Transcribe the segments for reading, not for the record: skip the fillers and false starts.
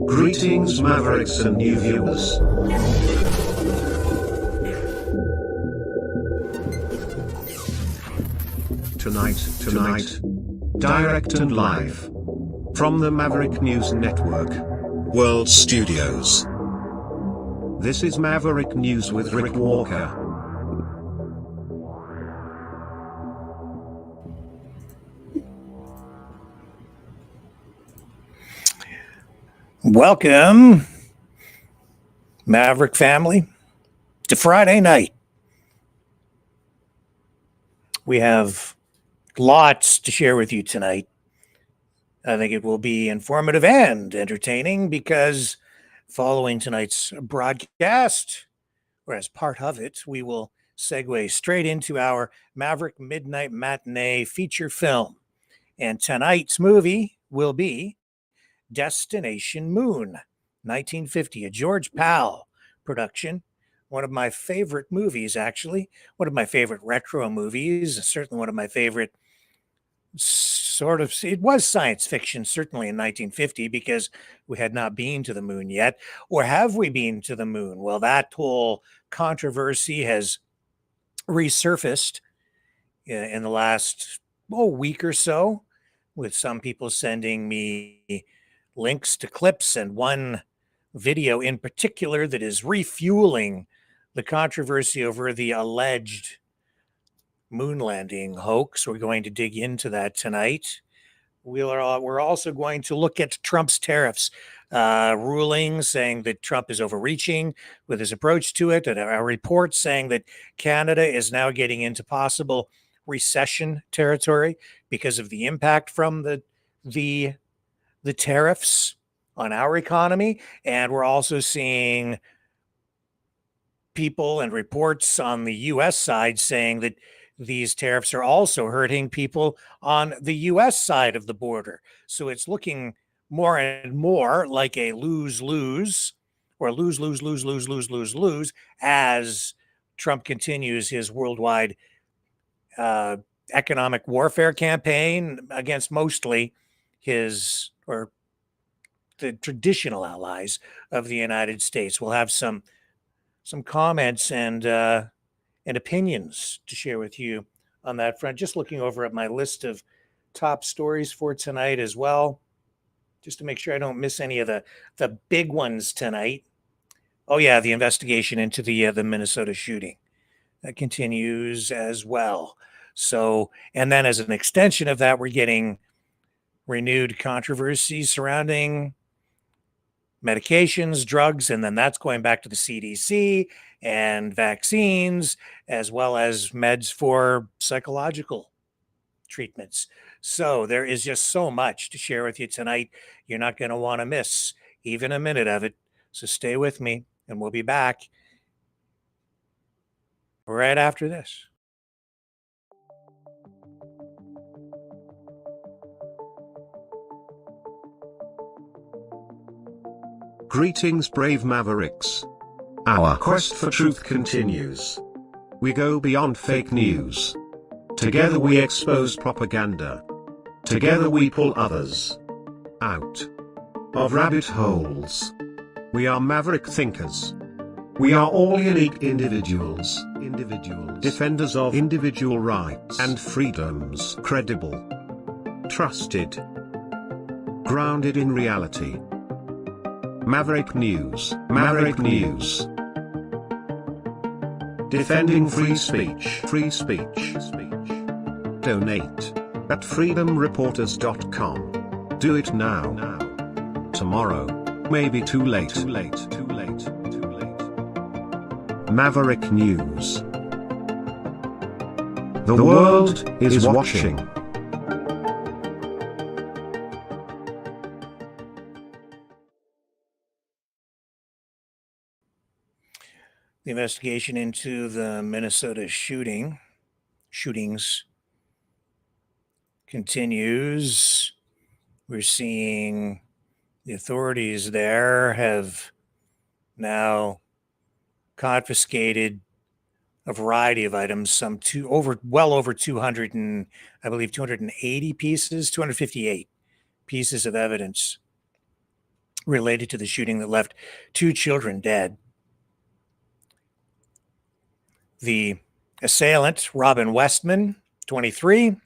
Greetings, Mavericks and new viewers. Tonight, direct and live from the Maverick News Network World Studios. This is Maverick News with Rick Walker. Welcome, Maverick family, to Friday night. We have lots to share with you tonight. I think it will be informative and entertaining because following tonight's broadcast, or as part of it, we will segue straight into our Maverick Midnight Matinee feature film. And tonight's movie will be Destination Moon, 1950, a George Pal production. One of my favorite movies, actually. One of my favorite retro movies. Certainly one of my favorite it was science fiction, certainly in 1950, because we had not been to the moon yet. Or have we been to the moon? Well, that whole controversy has resurfaced in the last week or so, with some people sending me links to clips and one video in particular that is refueling the controversy over the alleged moon landing hoax. We're going to dig into that tonight. We're also going to look at Trump's tariffs ruling, saying that Trump is overreaching with his approach to it, and a report saying that Canada is now getting into possible recession territory because of the impact from the tariffs on our economy. And we're also seeing people and reports on the U.S. side saying that these tariffs are also hurting people on the U.S. side of the border. So it's looking more and more like a lose-lose, or lose as Trump continues his worldwide economic warfare campaign against mostly his, or the traditional allies of the United States. We'll have some comments and opinions to share with you on that front. Just looking over at my list of top stories for tonight as well, just to make sure I don't miss any of the big ones tonight. Oh yeah, the investigation into the Minnesota shooting that continues as well. So, and then as an extension of that, we're getting renewed controversy surrounding medications, drugs, and then that's going back to the CDC and vaccines, as well as meds for psychological treatments. So there is just so much to share with you tonight. You're not going to want to miss even a minute of it. So stay with me, and we'll be back right after this. Greetings, brave Mavericks. Our quest for truth continues. We go beyond fake news. Together we expose propaganda. Together we pull others out of rabbit holes. We are Maverick thinkers. We are all unique individuals, defenders of individual rights and freedoms, credible, trusted, grounded in reality. Maverick News. Defending free speech. Donate at freedomreporters.com. Do it now. Tomorrow may be too late. Maverick News. The world is watching. The investigation into the Minnesota shootings continues. We're seeing the authorities there have now confiscated a variety of items, well over 200 and I believe 280 pieces, 258 pieces of evidence related to the shooting that left 2 children dead. The assailant, Robin Westman, 23,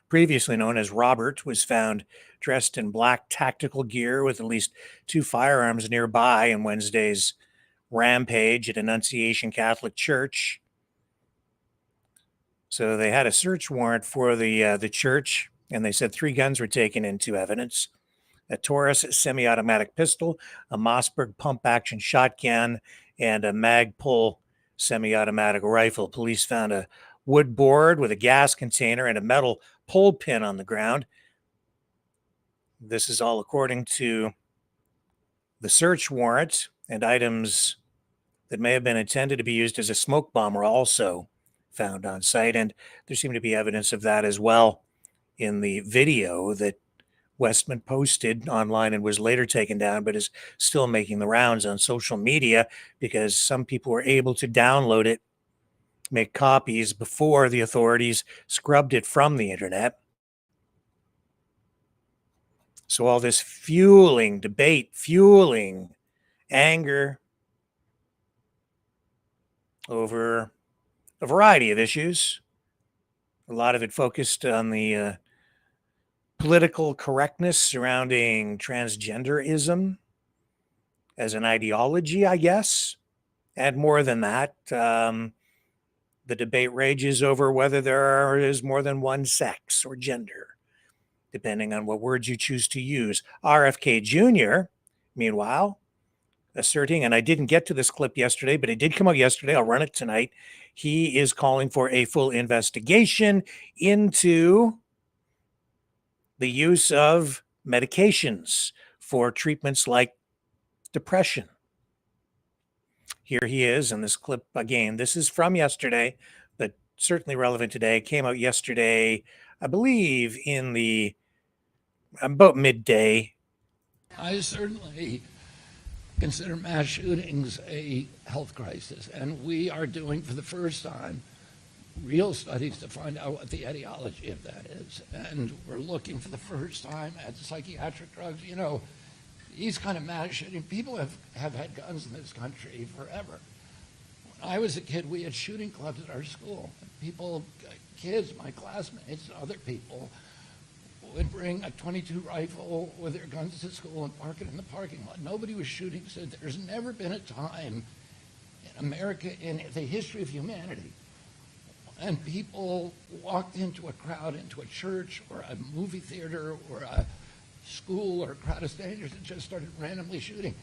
previously known as Robert, was found dressed in black tactical gear with at least 2 firearms nearby in Wednesday's rampage at Annunciation Catholic Church. So they had a search warrant for the church, and they said 3 guns were taken into evidence: a Taurus semi-automatic pistol, a Mossberg pump-action shotgun, and a Magpul semi-automatic rifle. Police found a wood board with a gas container and a metal pole pin on the ground. This is all according to the search warrant, and items that may have been intended to be used as a smoke bomb were also found on site, and there seemed to be evidence of that as well in the video that Westman posted online and was later taken down, but is still making the rounds on social media because some people were able to download it, make copies before the authorities scrubbed it from the internet. So all this fueling debate, fueling anger over a variety of issues, a lot of it focused on the political correctness surrounding transgenderism as an ideology, I guess. And more than that, the debate rages over whether there is more than one sex or gender, depending on what words you choose to use. RFK Jr., meanwhile, asserting, and I didn't get to this clip yesterday, but it did come out yesterday. I'll run it tonight. He is calling for a full investigation into the use of medications for treatments like depression. Here he is in this clip again. This is from yesterday, but certainly relevant today. It came out yesterday, I believe, in the about midday. I certainly consider mass shootings a health crisis, and we are doing for the first time real studies to find out what the etiology of that is. And we're looking for the first time at psychiatric drugs. You know, these kind of mass shooting, people have had guns in this country forever. When I was a kid, we had shooting clubs at our school. People, kids, my classmates, other people, would bring a .22 rifle with their guns to school and park it in the parking lot. Nobody was shooting. So there's never been a time in America, in the history of humanity, and people walked into a crowd, into a church or a movie theater or a school or a crowd of strangers and just started randomly shooting.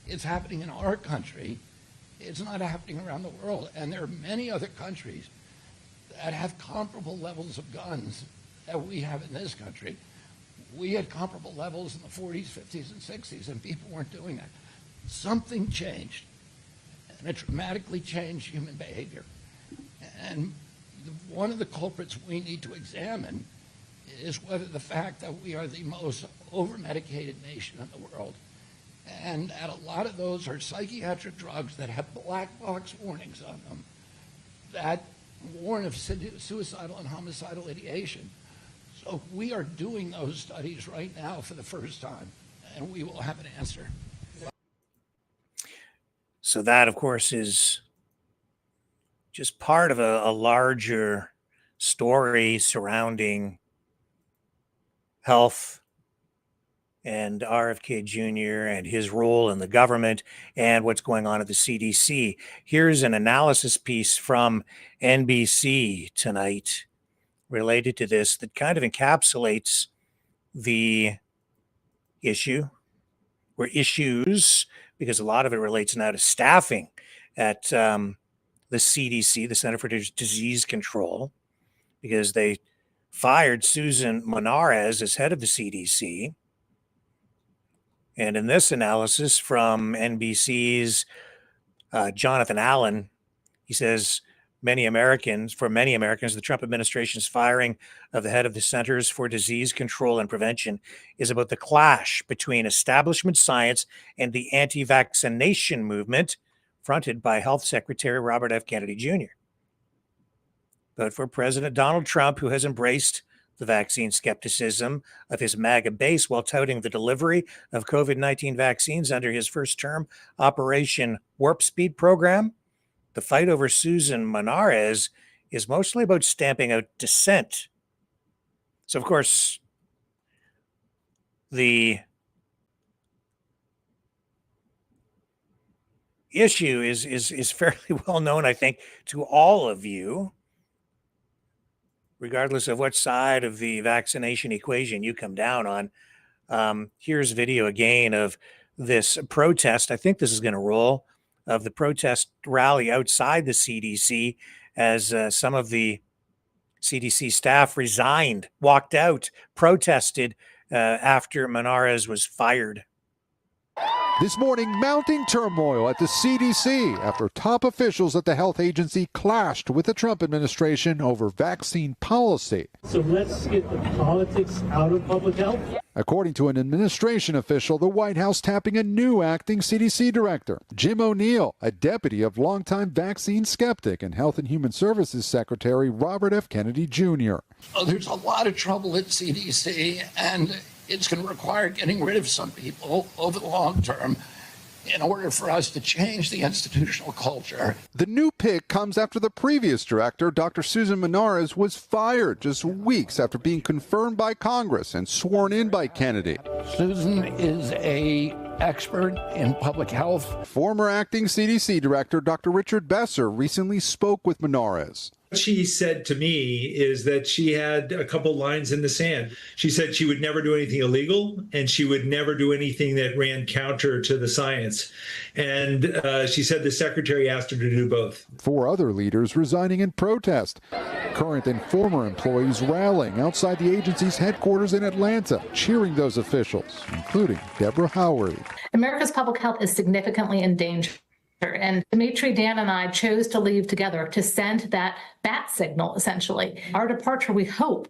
It's happening in our country. It's not happening around the world. And there are many other countries that have comparable levels of guns that we have in this country. We had comparable levels in the 40s, 50s, and 60s, and people weren't doing that. Something changed, and it dramatically changed human behavior. And one of the culprits we need to examine is whether the fact that we are the most over-medicated nation in the world, and that a lot of those are psychiatric drugs that have black box warnings on them that warn of suicidal and homicidal ideation. So we are doing those studies right now for the first time, and we will have an answer. So that, of course, is just part of a larger story surrounding health and RFK Jr. and his role in the government and what's going on at the CDC. Here's an analysis piece from NBC tonight related to this that kind of encapsulates the issue, or issues, because a lot of it relates now to staffing at the CDC, the Center for Disease Control, because they fired Susan Monarez as head of the CDC. And in this analysis from NBC's Jonathan Allen, he says, for many Americans, the Trump administration's firing of the head of the Centers for Disease Control and Prevention is about the clash between establishment science and the anti-vaccination movement fronted by Health Secretary Robert F. Kennedy Jr. But for President Donald Trump, who has embraced the vaccine skepticism of his MAGA base while touting the delivery of COVID-19 vaccines under his first term Operation Warp Speed program. The fight over Susan Monarez is mostly about stamping out dissent. So, of course, the issue is fairly well known, I think, to all of you, regardless of what side of the vaccination equation you come down on. Here's video again of this protest. I think this is going to roll, of the protest rally outside the CDC as some of the CDC staff resigned, walked out, protested after Monarez was fired. This morning, mounting turmoil at the CDC after top officials at the health agency clashed with the Trump administration over vaccine policy. So let's get the politics out of public health. According to an administration official, the White House tapping a new acting CDC director, Jim O'Neill, a deputy of longtime vaccine skeptic and Health and Human Services Secretary Robert F. Kennedy Jr. There's a lot of trouble at CDC, and it's going to require getting rid of some people over the long term in order for us to change the institutional culture. The new pick comes after the previous director, Dr. Susan Monarez, was fired just weeks after being confirmed by Congress and sworn in by Kennedy. Susan is an expert in public health. Former acting CDC director Dr. Richard Besser recently spoke with Monarez. What she said to me is that she had a couple lines in the sand. She said she would never do anything illegal, and she would never do anything that ran counter to the science. And she said the secretary asked her to do both. 4 other leaders resigning in protest. Current and former employees rallying outside the agency's headquarters in Atlanta, cheering those officials, including Deborah Howery. America's public health is significantly in danger. And Dimitri, Dan, and I chose to leave together to send that bat signal, essentially. Our departure, we hope,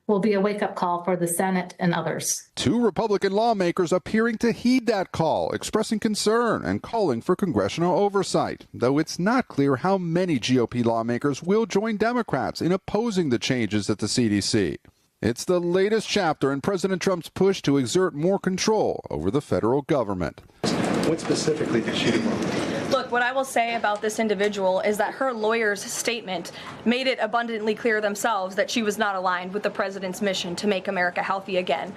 will be a wake-up call for the Senate and others. 2 Republican lawmakers appearing to heed that call, expressing concern and calling for congressional oversight, though it's not clear how many GOP lawmakers will join Democrats in opposing the changes at the CDC. It's the latest chapter in President Trump's push to exert more control over the federal government. What specifically did she do wrong? Look, what I will say about this individual is that her lawyer's statement made it abundantly clear themselves that she was not aligned with the president's mission to make America healthy again.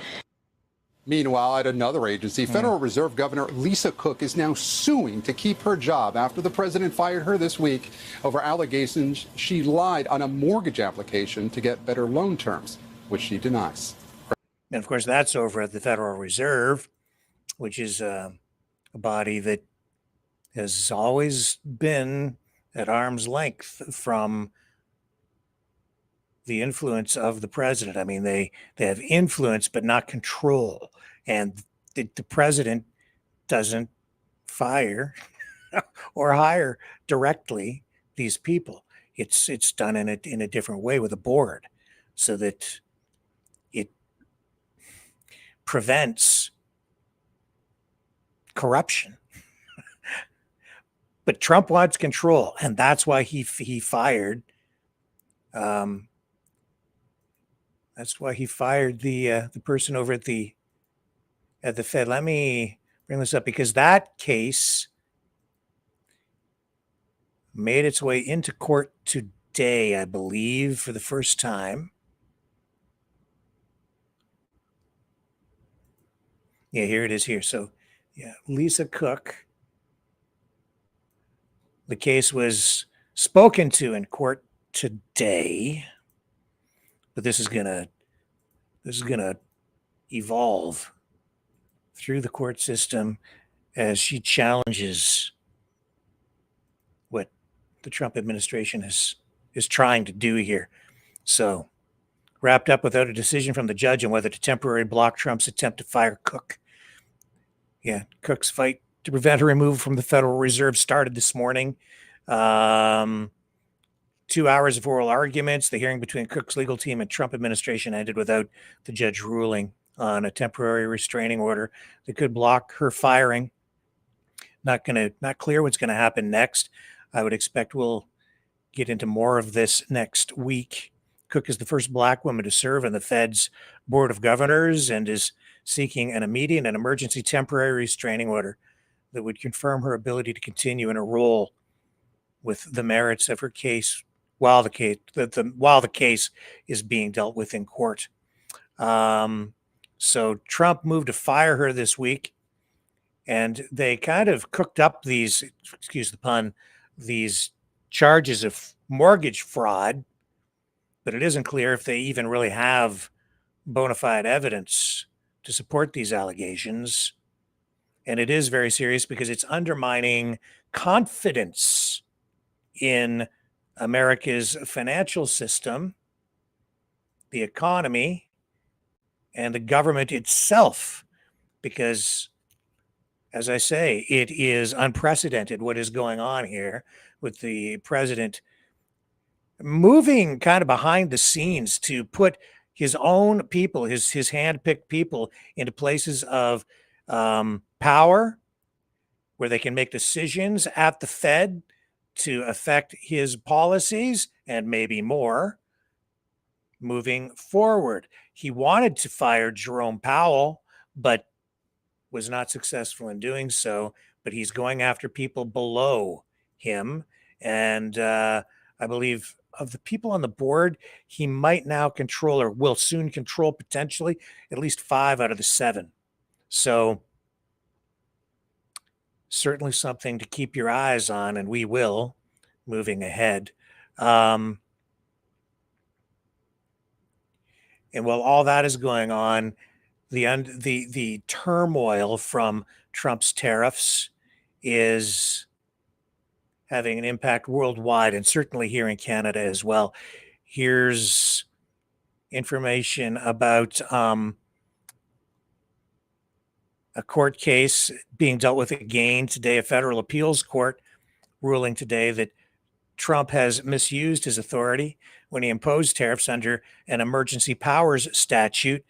Meanwhile, at another agency, Federal Reserve Governor Lisa Cook is now suing to keep her job after the president fired her this week over allegations she lied on a mortgage application to get better loan terms, which she denies. And of course, that's over at the Federal Reserve, which is a body that has always been at arm's length from the influence of the president. I mean, they have influence, but not control. And the president doesn't fire or hire directly these people. It's done in a different way with a board, so that it prevents corruption. But Trump wants control, and that's why he fired. That's why he fired the person over at the Fed. Let me bring this up because that case made its way into court today, I believe, for the first time. Yeah, here it is here. So, yeah, Lisa Cook. The case was spoken to in court today, but this is gonna evolve through the court system as she challenges what the Trump administration is trying to do here. So, wrapped up without a decision from the judge on whether to temporarily block Trump's attempt to fire Cook. Yeah, Cook's fight to prevent her removal from the Federal Reserve started this morning. 2 hours of oral arguments. The hearing between Cook's legal team and Trump administration ended without the judge ruling on a temporary restraining order that could block her firing. Not clear what's going to happen next. I would expect we'll get into more of this next week Cook is the first Black woman to serve on the Fed's Board of Governors and is seeking an immediate and emergency temporary restraining order that would confirm her ability to continue in her role with the merits of her case while the case is being dealt with in court. So Trump moved to fire her this week, and they kind of cooked up these, excuse the pun, these charges of mortgage fraud, but it isn't clear if they even really have bona fide evidence to support these allegations. And it is very serious because it's undermining confidence in America's financial system, the economy, and the government itself. Because, as I say, it is unprecedented what is going on here with the president moving kind of behind the scenes to put his own people, his hand-picked people, into places of power where they can make decisions at the Fed to affect his policies and maybe more moving forward. He wanted to fire Jerome Powell, but was not successful in doing so. But he's going after people below him. And I believe of the people on the board, he might now control, or will soon control potentially, at least 5 out of the 7. So certainly something to keep your eyes on, and we will moving ahead. And while all that is going on, the turmoil from Trump's tariffs is having an impact worldwide, and certainly here in Canada as well. Here's information about a court case being dealt with again today, a federal appeals court ruling today that Trump has misused his authority when he imposed tariffs under an emergency powers statute,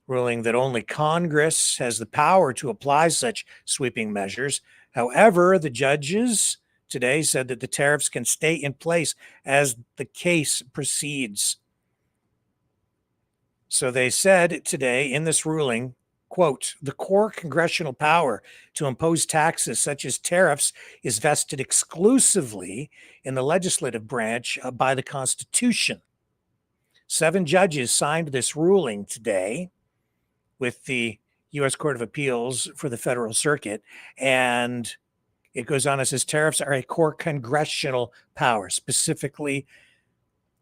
ruling that only Congress has the power to apply such sweeping measures. However, the judges today said that the tariffs can stay in place as the case proceeds. So they said today in this ruling, quote, the core congressional power to impose taxes such as tariffs is vested exclusively in the legislative branch by the Constitution. 7 judges signed this ruling today with the U.S. Court of Appeals for the Federal Circuit. And it goes on, it says tariffs are a core congressional power, specifically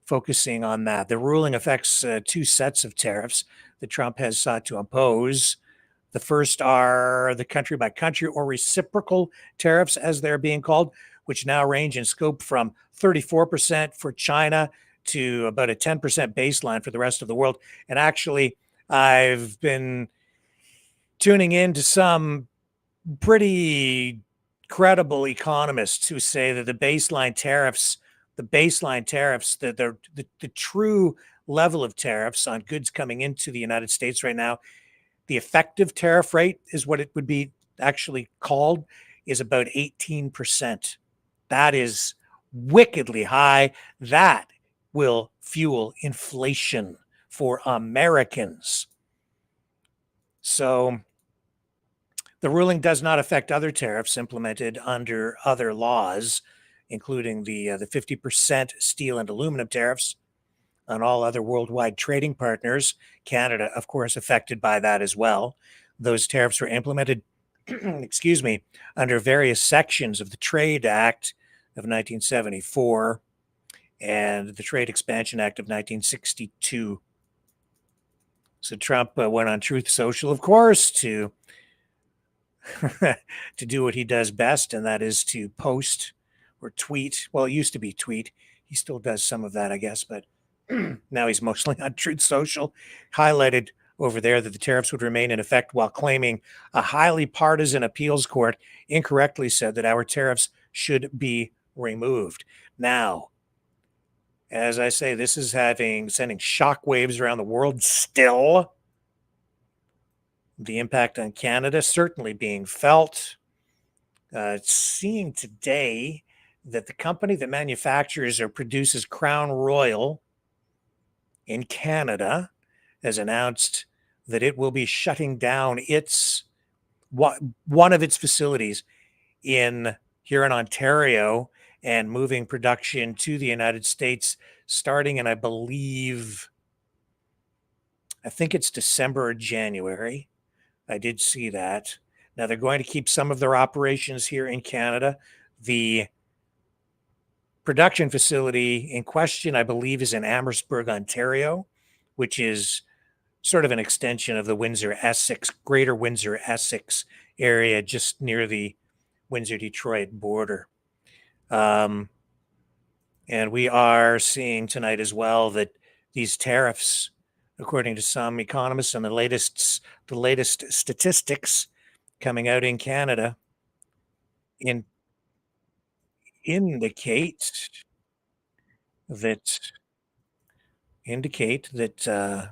focusing on that. The ruling affects 2 sets of tariffs that Trump has sought to impose. The first are the country by country or reciprocal tariffs, as they're being called, which now range in scope from 34% for China to about a 10% baseline for the rest of the world. And actually, I've been tuning in to some pretty credible economists who say that the baseline tariffs, the true level of tariffs on goods coming into the United States right now, the effective tariff rate is what it would be actually called, is about 18%. That is wickedly high. That will fuel inflation for Americans. So the ruling does not affect other tariffs implemented under other laws, including the 50% steel and aluminum tariffs on all other worldwide trading partners. Canada, of course, affected by that as well. Those tariffs were implemented, excuse me, under various sections of the Trade Act of 1974 and the Trade Expansion Act of 1962. So Trump went on Truth Social, of course, to do what he does best, and that is to post or tweet. Well, it used to be tweet. He still does some of that, I guess, but now he's mostly on Truth Social, highlighted over there that the tariffs would remain in effect while claiming a highly partisan appeals court incorrectly said that our tariffs should be removed. Now, as I say, this is sending shockwaves around the world still. The impact on Canada certainly being felt. Seeing today that the company that manufactures or produces Crown Royal in Canada has announced that it will be shutting down one of its facilities here in Ontario and moving production to the United States starting in, I think it's December or January. I did see that. Now they're going to keep some of their operations here in Canada. The production facility in question, I believe, is in Amherstburg, Ontario, which is sort of an extension of the greater Windsor, Essex area, just near the Windsor-Detroit border. And we are seeing tonight as well that these tariffs, according to some economists and the latest statistics coming out in Canada, indicate that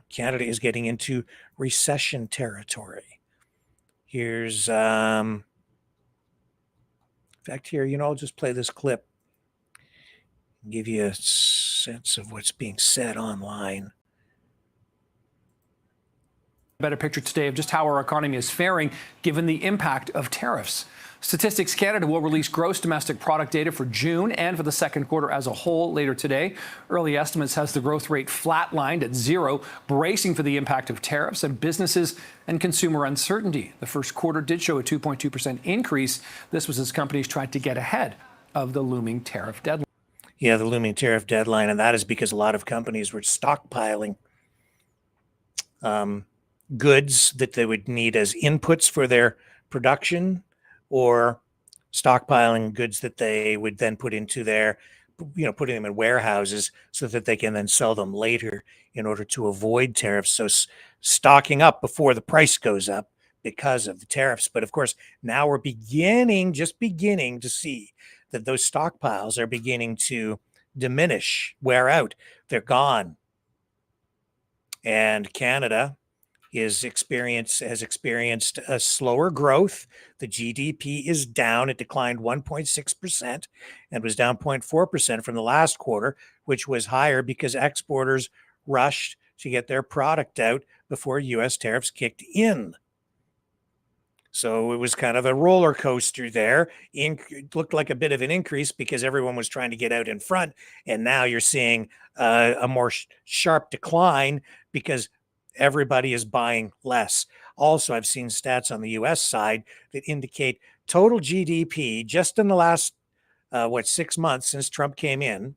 Canada is getting into recession territory. Here's in fact here, I'll just play this clip, give you a sense of what's being said online. Better picture today of just how our economy is faring given the impact of tariffs. Statistics Canada will release gross domestic product data for June and for the second quarter as a whole later today. Early estimates has the growth rate flatlined at 0, bracing for the impact of tariffs and businesses and consumer uncertainty. The first quarter did show a 2.2% increase. This was as companies tried to get ahead of the looming tariff deadline. Yeah, the looming tariff deadline, and that is because a lot of companies were stockpiling goods that they would need as inputs for their production, or stockpiling goods that they would then put into putting them in warehouses so that they can then sell them later in order to avoid tariffs. So stocking up before the price goes up because of the tariffs. But of course, now we're just beginning to see that those stockpiles are beginning to diminish, wear out. They're gone. And Canada has experienced a slower growth. The GDP is down. It declined 1.6% and was down 0.4% from the last quarter, which was higher because exporters rushed to get their product out before U.S. tariffs kicked in. So it was kind of a roller coaster there. It looked like a bit of an increase because everyone was trying to get out in front. And now you're seeing a more sharp decline because everybody is buying less. Also, I've seen stats on the U.S. side that indicate total GDP just in the last, 6 months since Trump came in,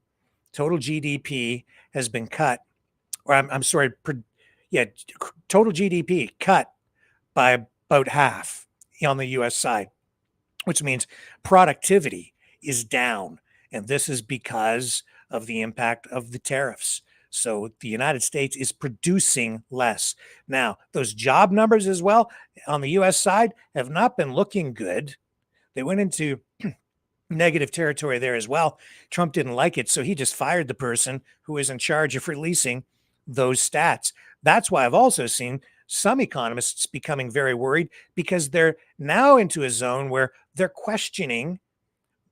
total GDP has been cut, or total GDP cut by about half on the U.S. side, which means productivity is down. And this is because of the impact of the tariffs. So the United States is producing less. Now, those job numbers as well on the U.S. side have not been looking good. They went into negative territory there as well. Trump didn't like it, so he just fired the person who is in charge of releasing those stats. That's why I've also seen some economists becoming very worried because they're now into a zone where they're questioning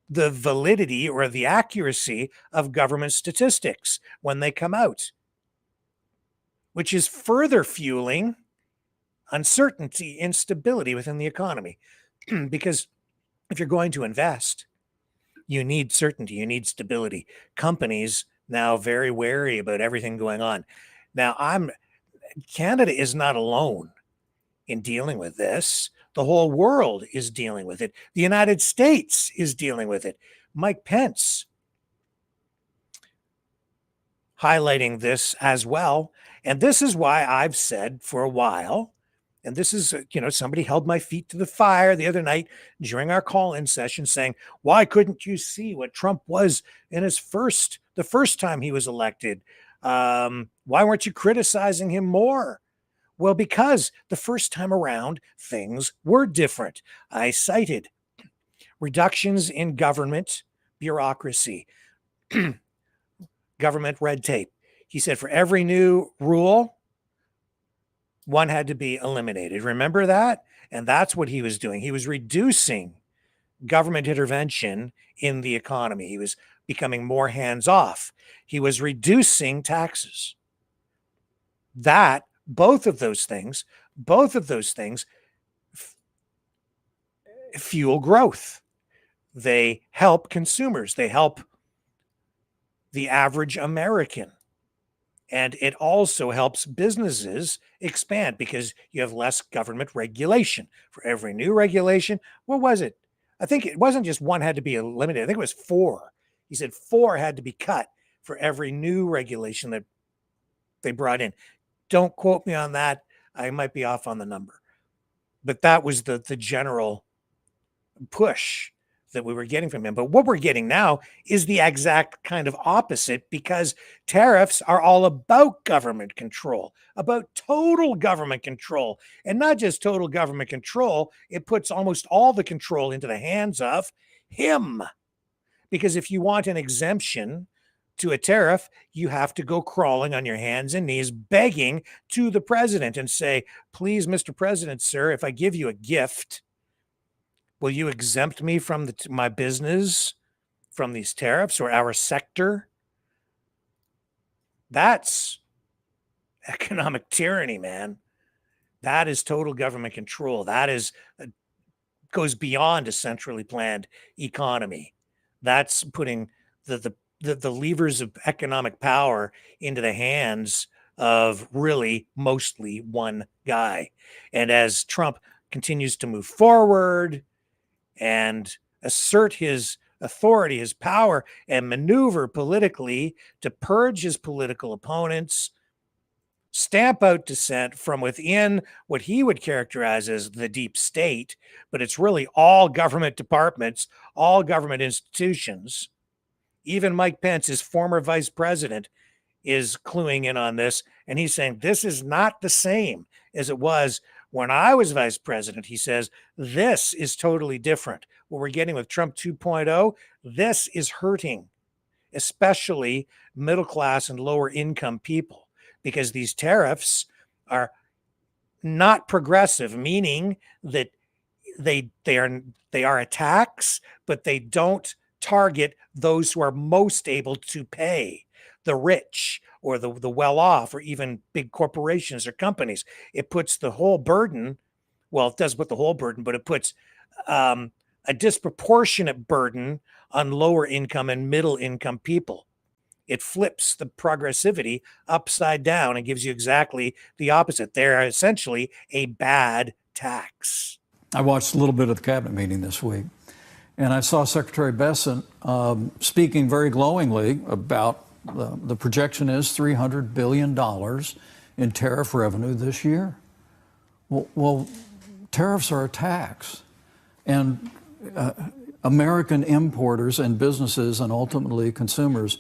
the validity or the accuracy of government statistics when they come out, which is further fueling uncertainty, instability within the economy. Because if you're going to invest, you need certainty, you need stability. Companies now very wary about everything going on. Now, Canada is not alone in dealing with this. The whole world is dealing with it. The United States is dealing with it. Mike Pence highlighting this as well. And this is why I've said for a while, and this is, somebody held my feet to the fire the other night during our call-in session saying, why couldn't you see what Trump was in the first time he was elected? Why weren't you criticizing him more? Well, because the first time around, things were different. I cited reductions in government bureaucracy, government red tape. He said for every new rule, one had to be eliminated. Remember that? And that's what he was doing. He was reducing government intervention in the economy. He was becoming more hands-off. He was reducing taxes. both of those things fuel growth. They help consumers. They help the average American. And it also helps businesses expand because you have less government regulation. For every new regulation, what was it? I think it wasn't just one had to be eliminated. I think it was 4. He said 4 had to be cut for every new regulation that they brought in. Don't quote me on that. I might be off on the number. But that was the general push that we were getting from him. But what we're getting now is the exact kind of opposite, because tariffs are all about government control, about total government control. And not just total government control, it puts almost all the control into the hands of him. Because if you want an exemption to a tariff, you have to go crawling on your hands and knees, begging to the president and say, please, Mr. President, sir, if I give you a gift, will you exempt me from my business from these tariffs or our sector? That's economic tyranny, man. That is total government control. That is goes beyond a centrally planned economy. That's putting the levers of economic power into the hands of really mostly one guy. And as Trump continues to move forward and assert his authority, his power, and maneuver politically to purge his political opponents, stamp out dissent from within what he would characterize as the deep state, but it's really all government departments, all government institutions. Even Mike Pence, his former vice president, is cluing in on this, and he's saying this is not the same as it was when I was vice president. He says, this is totally different. What we're getting with Trump 2.0, this is hurting, especially middle class and lower income people, because these tariffs are not progressive, meaning that they are a tax, but they don't target those who are most able to pay, the rich or the well-off, or even big corporations or companies. It puts the whole burden, well, it does put the whole burden, but it puts a disproportionate burden on lower income and middle income people. It flips the progressivity upside down and gives you exactly the opposite. They're essentially a bad tax. I watched a little bit of the cabinet meeting this week, and I saw Secretary Bessent speaking very glowingly about the projection is $300 billion in tariff revenue this year. Well, tariffs are a tax, and American importers and businesses and ultimately consumers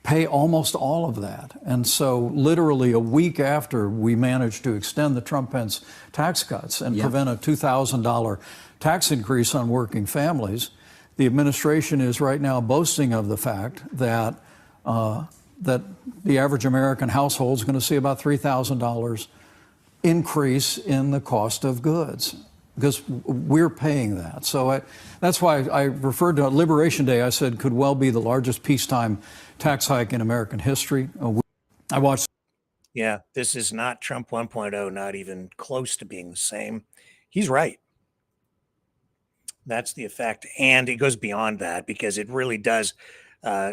pay almost all of that. And so literally a week after we managed to extend the Trump-Pence tax cuts and prevent a $2,000 tax increase on working families, the administration is right now boasting of the fact that that the average American household is going to see about $3,000 increase in the cost of goods, because we're paying that. So that's why I referred to Liberation Day. I said could well be the largest peacetime tax hike in American history. I watched. Yeah, this is not Trump 1.0, not even close to being the same. He's right. That's the effect. And it goes beyond that, because it really does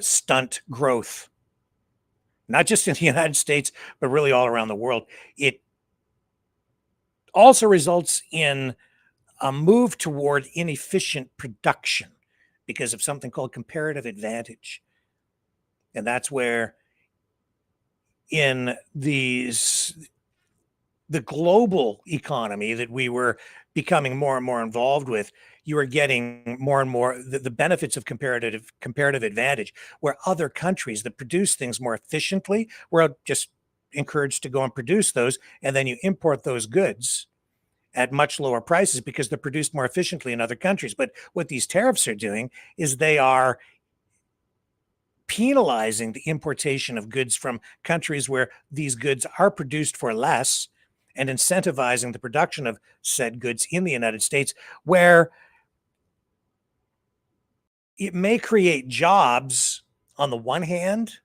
stunt growth, not just in the United States, but really all around the world. It also results in a move toward inefficient production because of something called comparative advantage. And that's where in the global economy that we were becoming more and more involved with, you are getting more and more the benefits of comparative advantage, where other countries that produce things more efficiently were just encouraged to go and produce those, and then you import those goods at much lower prices because they're produced more efficiently in other countries. But what these tariffs are doing is they are penalizing the importation of goods from countries where these goods are produced for less, and incentivizing the production of said goods in the United States, where it may create jobs on the one hand,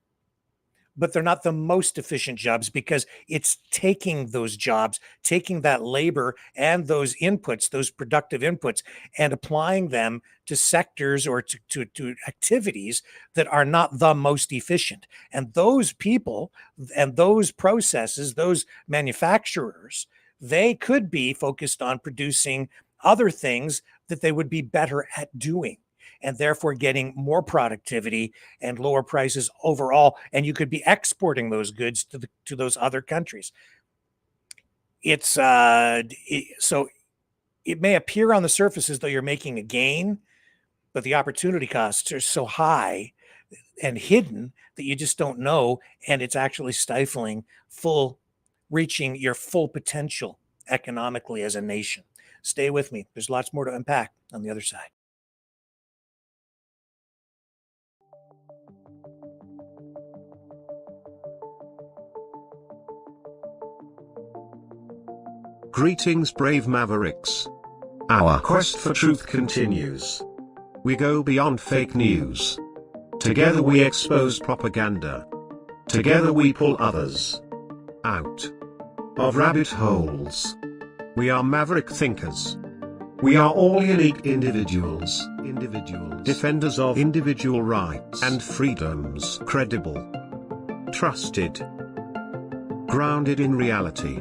but they're not the most efficient jobs because it's taking those jobs, taking that labor and those inputs, those productive inputs, and applying them to sectors or to activities that are not the most efficient. And those people and those processes, those manufacturers, they could be focused on producing other things that they would be better at doing, and therefore getting more productivity and lower prices overall. And you could be exporting those goods to those other countries. So it may appear on the surface as though you're making a gain, but the opportunity costs are so high and hidden that you just don't know, and it's actually stifling reaching your full potential economically as a nation. Stay with me. There's lots more to unpack on the other side. Greetings, brave Mavericks. Our quest for truth continues. We go beyond fake news. Together we expose propaganda. Together we pull others out of rabbit holes. We are maverick thinkers. We are all unique individuals, defenders of individual rights and freedoms, credible, trusted, grounded in reality.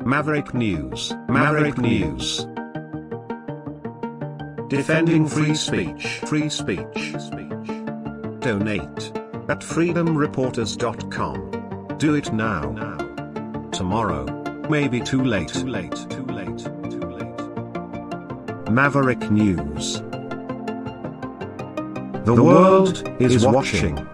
Maverick News, Maverick News. Defending free speech, Donate at freedomreporters.com. Do it now. Tomorrow may be too late. Maverick News. The world is watching.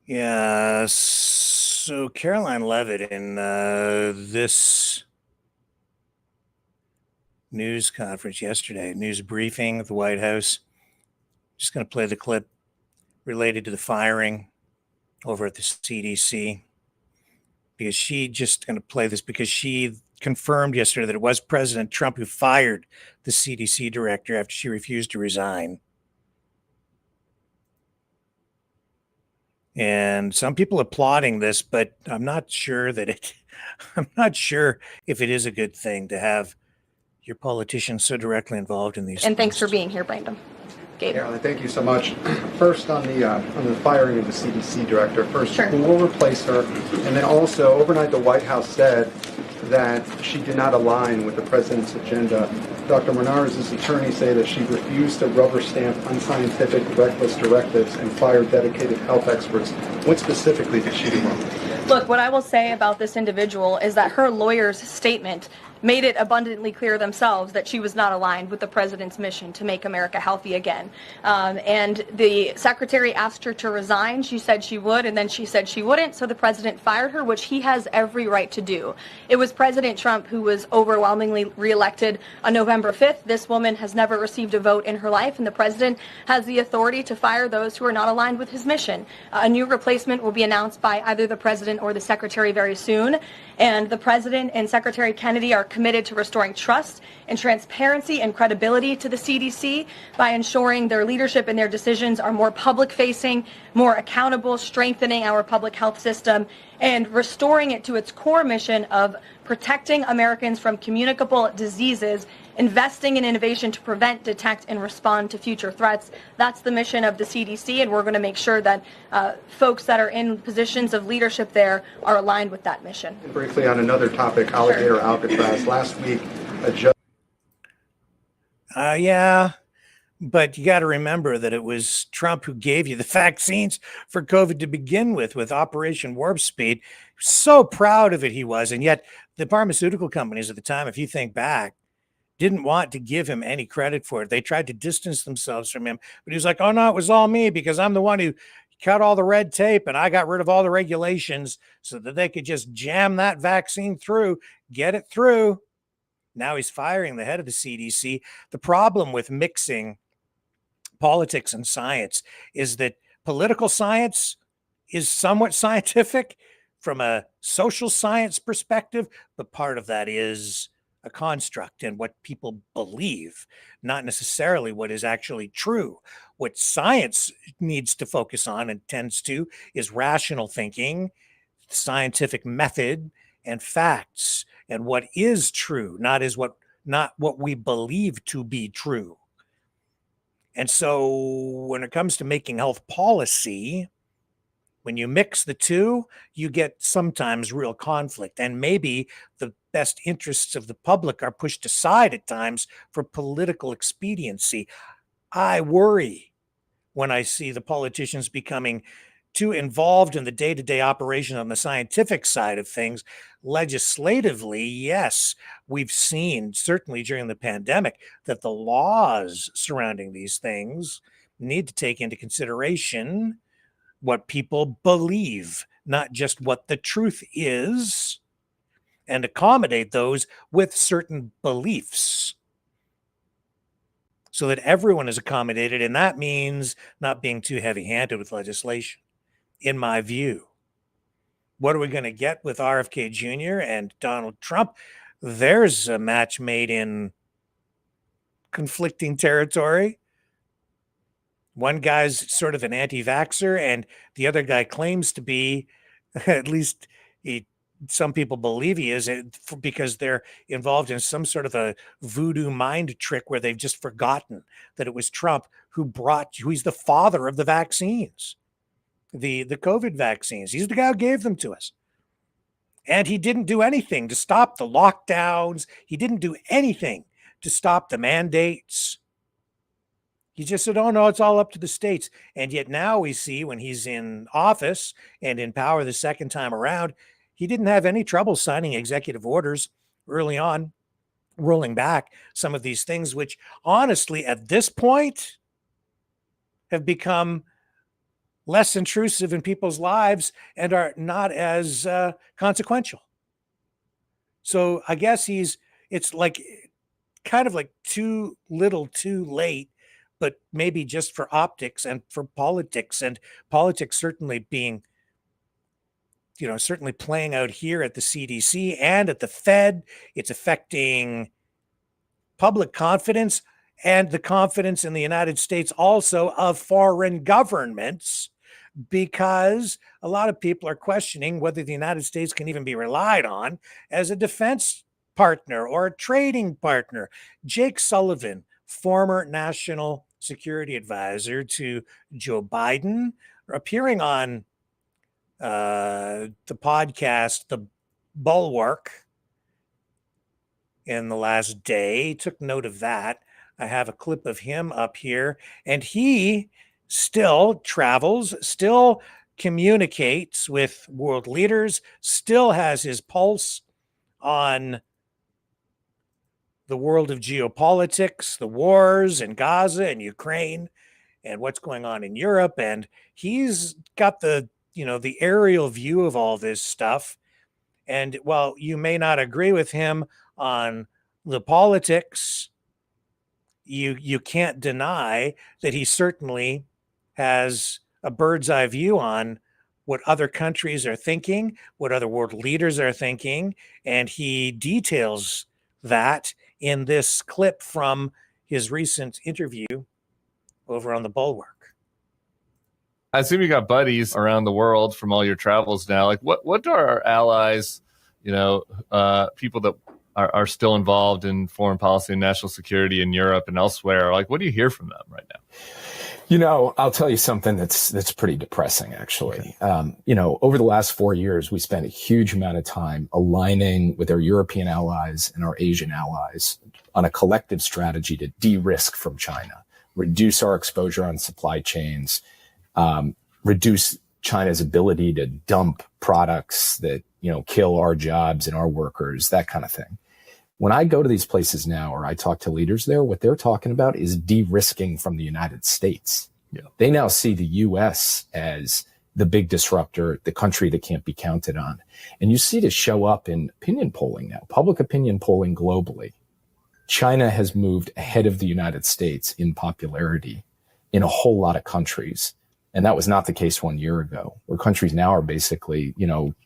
Yeah, so Caroline Leavitt in this news conference yesterday, news briefing at the White House, just going to play the clip related to the firing over at the CDC, because she confirmed yesterday that it was President Trump who fired the CDC director after she refused to resign. And some people applauding this, but I'm not sure if it is a good thing to have your politicians so directly involved in these. And thanks for being here, Brandon. Caroline, thank you so much. First, on the firing of the CDC director, Sure. Who will replace her? And then also, overnight, the White House said that she did not align with the president's agenda. Dr. Menard's attorneys say that she refused to rubber stamp unscientific, reckless directives and fired dedicated health experts. What specifically did she do wrong? Look, what I will say about this individual is that her lawyer's statement made it abundantly clear themselves that she was not aligned with the president's mission to make America healthy again. And the secretary asked her to resign. She said she would, and then she said she wouldn't, so the president fired her, which he has every right to do. It was President Trump who was overwhelmingly reelected on November 5th. This woman has never received a vote in her life, and the president has the authority to fire those who are not aligned with his mission. A new replacement will be announced by either the president or the secretary very soon, and the president and Secretary Kennedy are committed to restoring trust and transparency and credibility to the CDC by ensuring their leadership and their decisions are more public-facing, more accountable, strengthening our public health system, and restoring it to its core mission of protecting Americans from communicable diseases, investing in innovation to prevent, detect, and respond to future threats. That's the mission of the CDC, and we're going to make sure that folks that are in positions of leadership there are aligned with that mission. And briefly on another topic, alligator Alcatraz. Last week, a judge... Yeah, but you got to remember that it was Trump who gave you the vaccines for COVID to begin with Operation Warp Speed. So proud of it he was, and yet the pharmaceutical companies at the time, if you think back, didn't want to give him any credit for it. They tried to distance themselves from him, but he was like, oh no, it was all me because I'm the one who cut all the red tape and I got rid of all the regulations so that they could just jam that vaccine through, get it through. Now he's firing the head of the CDC. The problem with mixing politics and science is that political science is somewhat scientific from a social science perspective, but part of that is a construct and what people believe, not necessarily what is actually true. What science needs to focus on and tends to is rational thinking, scientific method, and facts, and what is true, not what we believe to be true. And so when it comes to making health policy, when you mix the two, you get sometimes real conflict, and maybe the best interests of the public are pushed aside at times for political expediency. I worry when I see the politicians becoming too involved in the day-to-day operation on the scientific side of things. Legislatively, yes, we've seen, certainly during the pandemic, that the laws surrounding these things need to take into consideration what people believe, not just what the truth is, and accommodate those with certain beliefs so that everyone is accommodated. And that means not being too heavy-handed with legislation, in my view. What are we going to get with RFK Jr. and Donald Trump? There's a match made in conflicting territory. One guy's sort of an anti-vaxxer, and the other guy claims to be, at least some people believe he is, because they're involved in some sort of a voodoo mind trick where they've just forgotten that it was Trump who's the father of the vaccines, the COVID vaccines. He's the guy who gave them to us. And he didn't do anything to stop the lockdowns. He didn't do anything to stop the mandates. He just said, oh, no, it's all up to the states. And yet now we see when he's in office and in power the second time around, he didn't have any trouble signing executive orders early on, rolling back some of these things, which honestly, at this point, have become less intrusive in people's lives and are not as consequential. So I guess it's like kind of like too little, too late, but maybe just for optics and for politics, and politics certainly being, certainly playing out here at the CDC and at the Fed. It's affecting public confidence and the confidence in the United States also of foreign governments, because a lot of people are questioning whether the United States can even be relied on as a defense partner or a trading partner. Jake Sullivan, former national security advisor to Joe Biden, appearing on the podcast, The Bulwark, in the last day, took note of that. I have a clip of him up here, and he still travels, still communicates with world leaders, still has his pulse on the world of geopolitics, the wars in Gaza and Ukraine, and what's going on in Europe. And he's got the aerial view of all this stuff. And while you may not agree with him on the politics, you can't deny that he certainly has a bird's eye view on what other countries are thinking, what other world leaders are thinking. And he details that in this clip from his recent interview over on the Bulwark. I assume you got buddies around the world from all your travels now. Like, what are our allies, people that are still involved in foreign policy and national security in Europe and elsewhere? Like, what do you hear from them right now? I'll tell you something that's pretty depressing, actually. Okay. Over the last 4 years, we spent a huge amount of time aligning with our European allies and our Asian allies on a collective strategy to de-risk from China, reduce our exposure on supply chains, reduce China's ability to dump products that, kill our jobs and our workers, that kind of thing. When I go to these places now, or I talk to leaders there, what they're talking about is de-risking from the United States. Yeah. They now see the U.S. as the big disruptor, the country that can't be counted on. And you see this show up in opinion polling now, public opinion polling globally. China has moved ahead of the United States in popularity in a whole lot of countries. And that was not the case 1 year ago, where countries now are basically,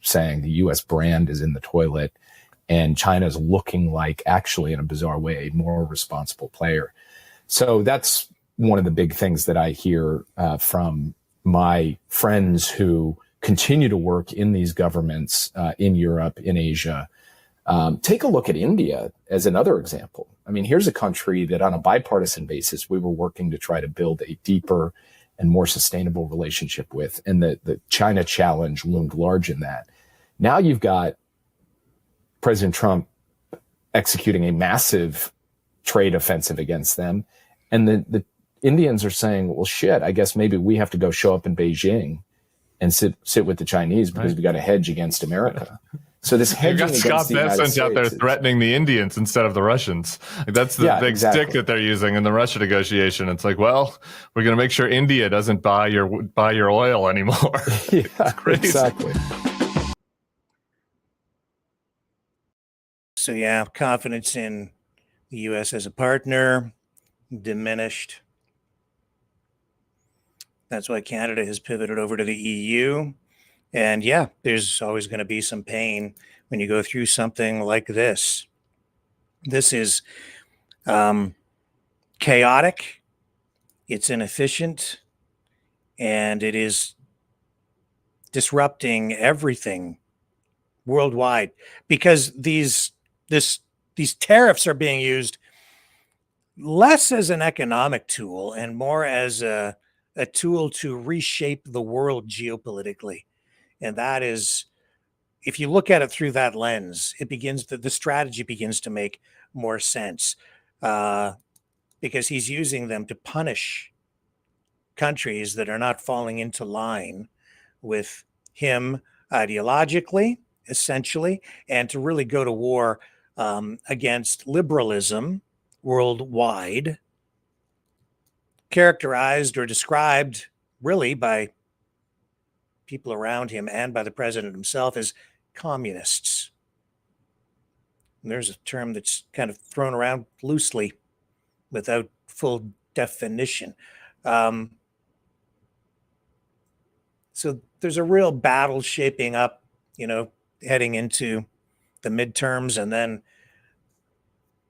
saying the U.S. brand is in the toilet. And China's looking like, actually, in a bizarre way, a more responsible player. So that's one of the big things that I hear from my friends who continue to work in these governments in Europe, in Asia. Take a look at India as another example. I mean, here's a country that on a bipartisan basis, we were working to try to build a deeper and more sustainable relationship with. And the China challenge loomed large in that. Now you've got President Trump executing a massive trade offensive against them. And the Indians are saying, well, shit, I guess maybe we have to go show up in Beijing and sit with the Chinese because we got to hedge against America. So this hedging against the United States. You've got Scott Bessent out there threatening the Indians instead of the Russians. Like, that's the big stick that they're using in the Russia negotiation. It's like, well, we're going to make sure India doesn't buy your oil anymore. Yeah, it's crazy. Exactly. So yeah, confidence in the U.S. as a partner diminished. That's why Canada has pivoted over to the EU. And yeah, there's always going to be some pain when you go through something like this. This is chaotic, it's inefficient, and it is disrupting everything worldwide because these tariffs are being used less as an economic tool and more as a tool to reshape the world geopolitically. And that is, if you look at it through that lens, the strategy begins to make more sense because he's using them to punish countries that are not falling into line with him ideologically, essentially, and to really go to war against liberalism worldwide, characterized or described really by people around him and by the president himself as communists. And there's a term that's kind of thrown around loosely without full definition. So there's a real battle shaping up, heading into the midterms, and then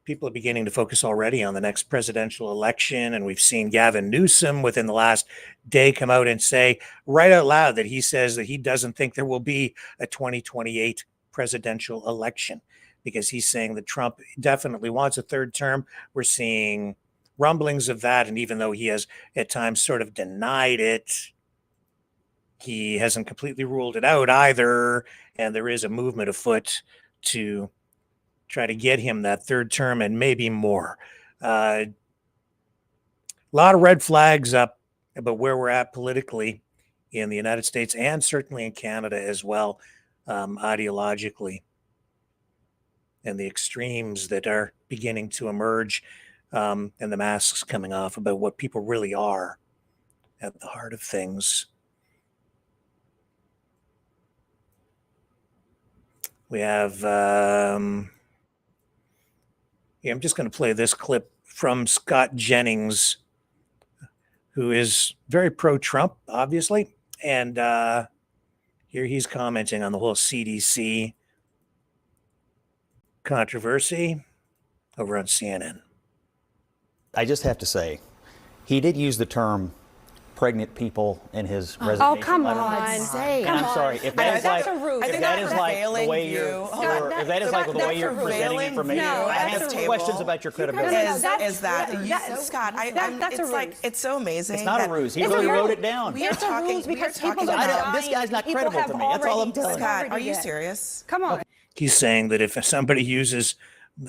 people are beginning to focus already on the next presidential election. And we've seen Gavin Newsom within the last day come out and say right out loud that he says that he doesn't think there will be a 2028 presidential election because he's saying that Trump definitely wants a third term. We're seeing rumblings of that. And even though he has at times sort of denied it, he hasn't completely ruled it out either. And there is a movement afoot to try to get him that third term and maybe more. A lot of red flags up about where we're at politically in the United States and certainly in Canada as well, ideologically, and the extremes that are beginning to emerge and the masks coming off about what people really are at the heart of things. We have, I'm just going to play this clip from Scott Jennings, who is very pro-Trump, obviously. And here he's commenting on the whole CDC controversy over on CNN. I just have to say, he did use the term pregnant people in his resignation. Oh, come letter. on. And I'm sorry, if that is like the way you're presenting information, I have questions about your credibility. Scott, it's so amazing. It's not a ruse. He really wrote it down. We are talking because people are dying. This guy's not credible to me. That's all I'm telling you. Scott, are you serious? Come on. He's saying that if somebody uses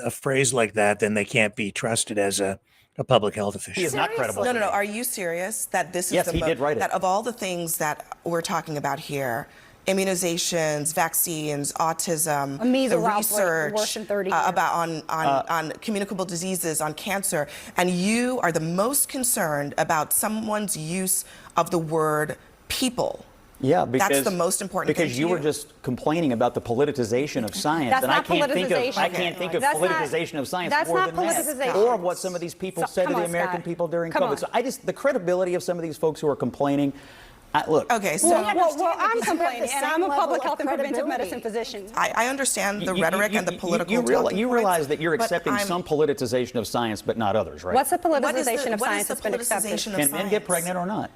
a phrase like that, then they can't be trusted as a public health official. He is not credible. No. Are you serious that this is yes, he did write it. That of all the things that we're talking about here, immunizations, vaccines, autism, the research about on communicable diseases, on cancer, and you are the most concerned about someone's use of the word people. Yeah, because that's the most important thing because you were just complaining about the politicization of science, that's and not I can't think of politicization of science more than that, or of what some of these people said to the American people during COVID. So the credibility of some of these folks who are complaining, Look. Okay, so well, I'm complaining, and I'm a public health and preventive medicine physician. I understand the rhetoric and the political. You realize that you're but accepting some politicization of science, but not others, right? What's the politicization of science that's been accepted? Can men get pregnant or not?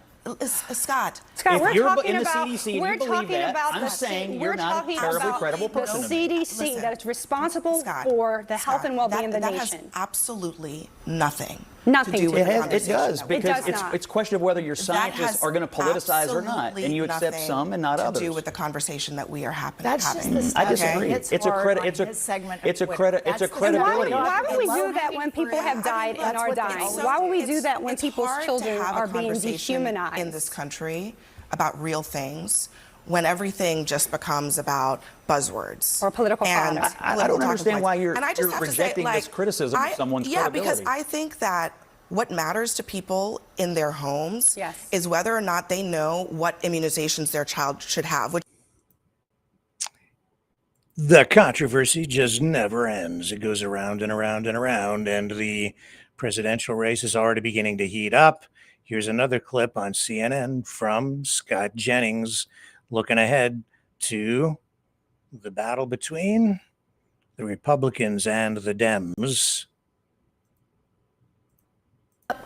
Scott, if you're in the CDC, and you believe that, I'm saying you're not a terribly credible person. The CDC that is responsible for the health and well-being of the nation. That has absolutely nothing. Nothing to do with it does, because it does it's a question of whether your scientists are going to politicize or not, and you accept some and not others. To do with the conversation that we are having. I disagree. It's a credibility. Why would we do that when people have died and are dying? Why would we do that when people's children are being dehumanized in this country about real things, when everything just becomes about buzzwords or political products? I don't understand why you're rejecting this criticism of someone's credibility. Because I think that what matters to people in their homes is whether or not they know what immunizations their child should have. The controversy just never ends. It goes around and around and around, and the presidential race is already beginning to heat up. Here's another clip on CNN from Scott Jennings looking ahead to the battle between the Republicans and the Dems.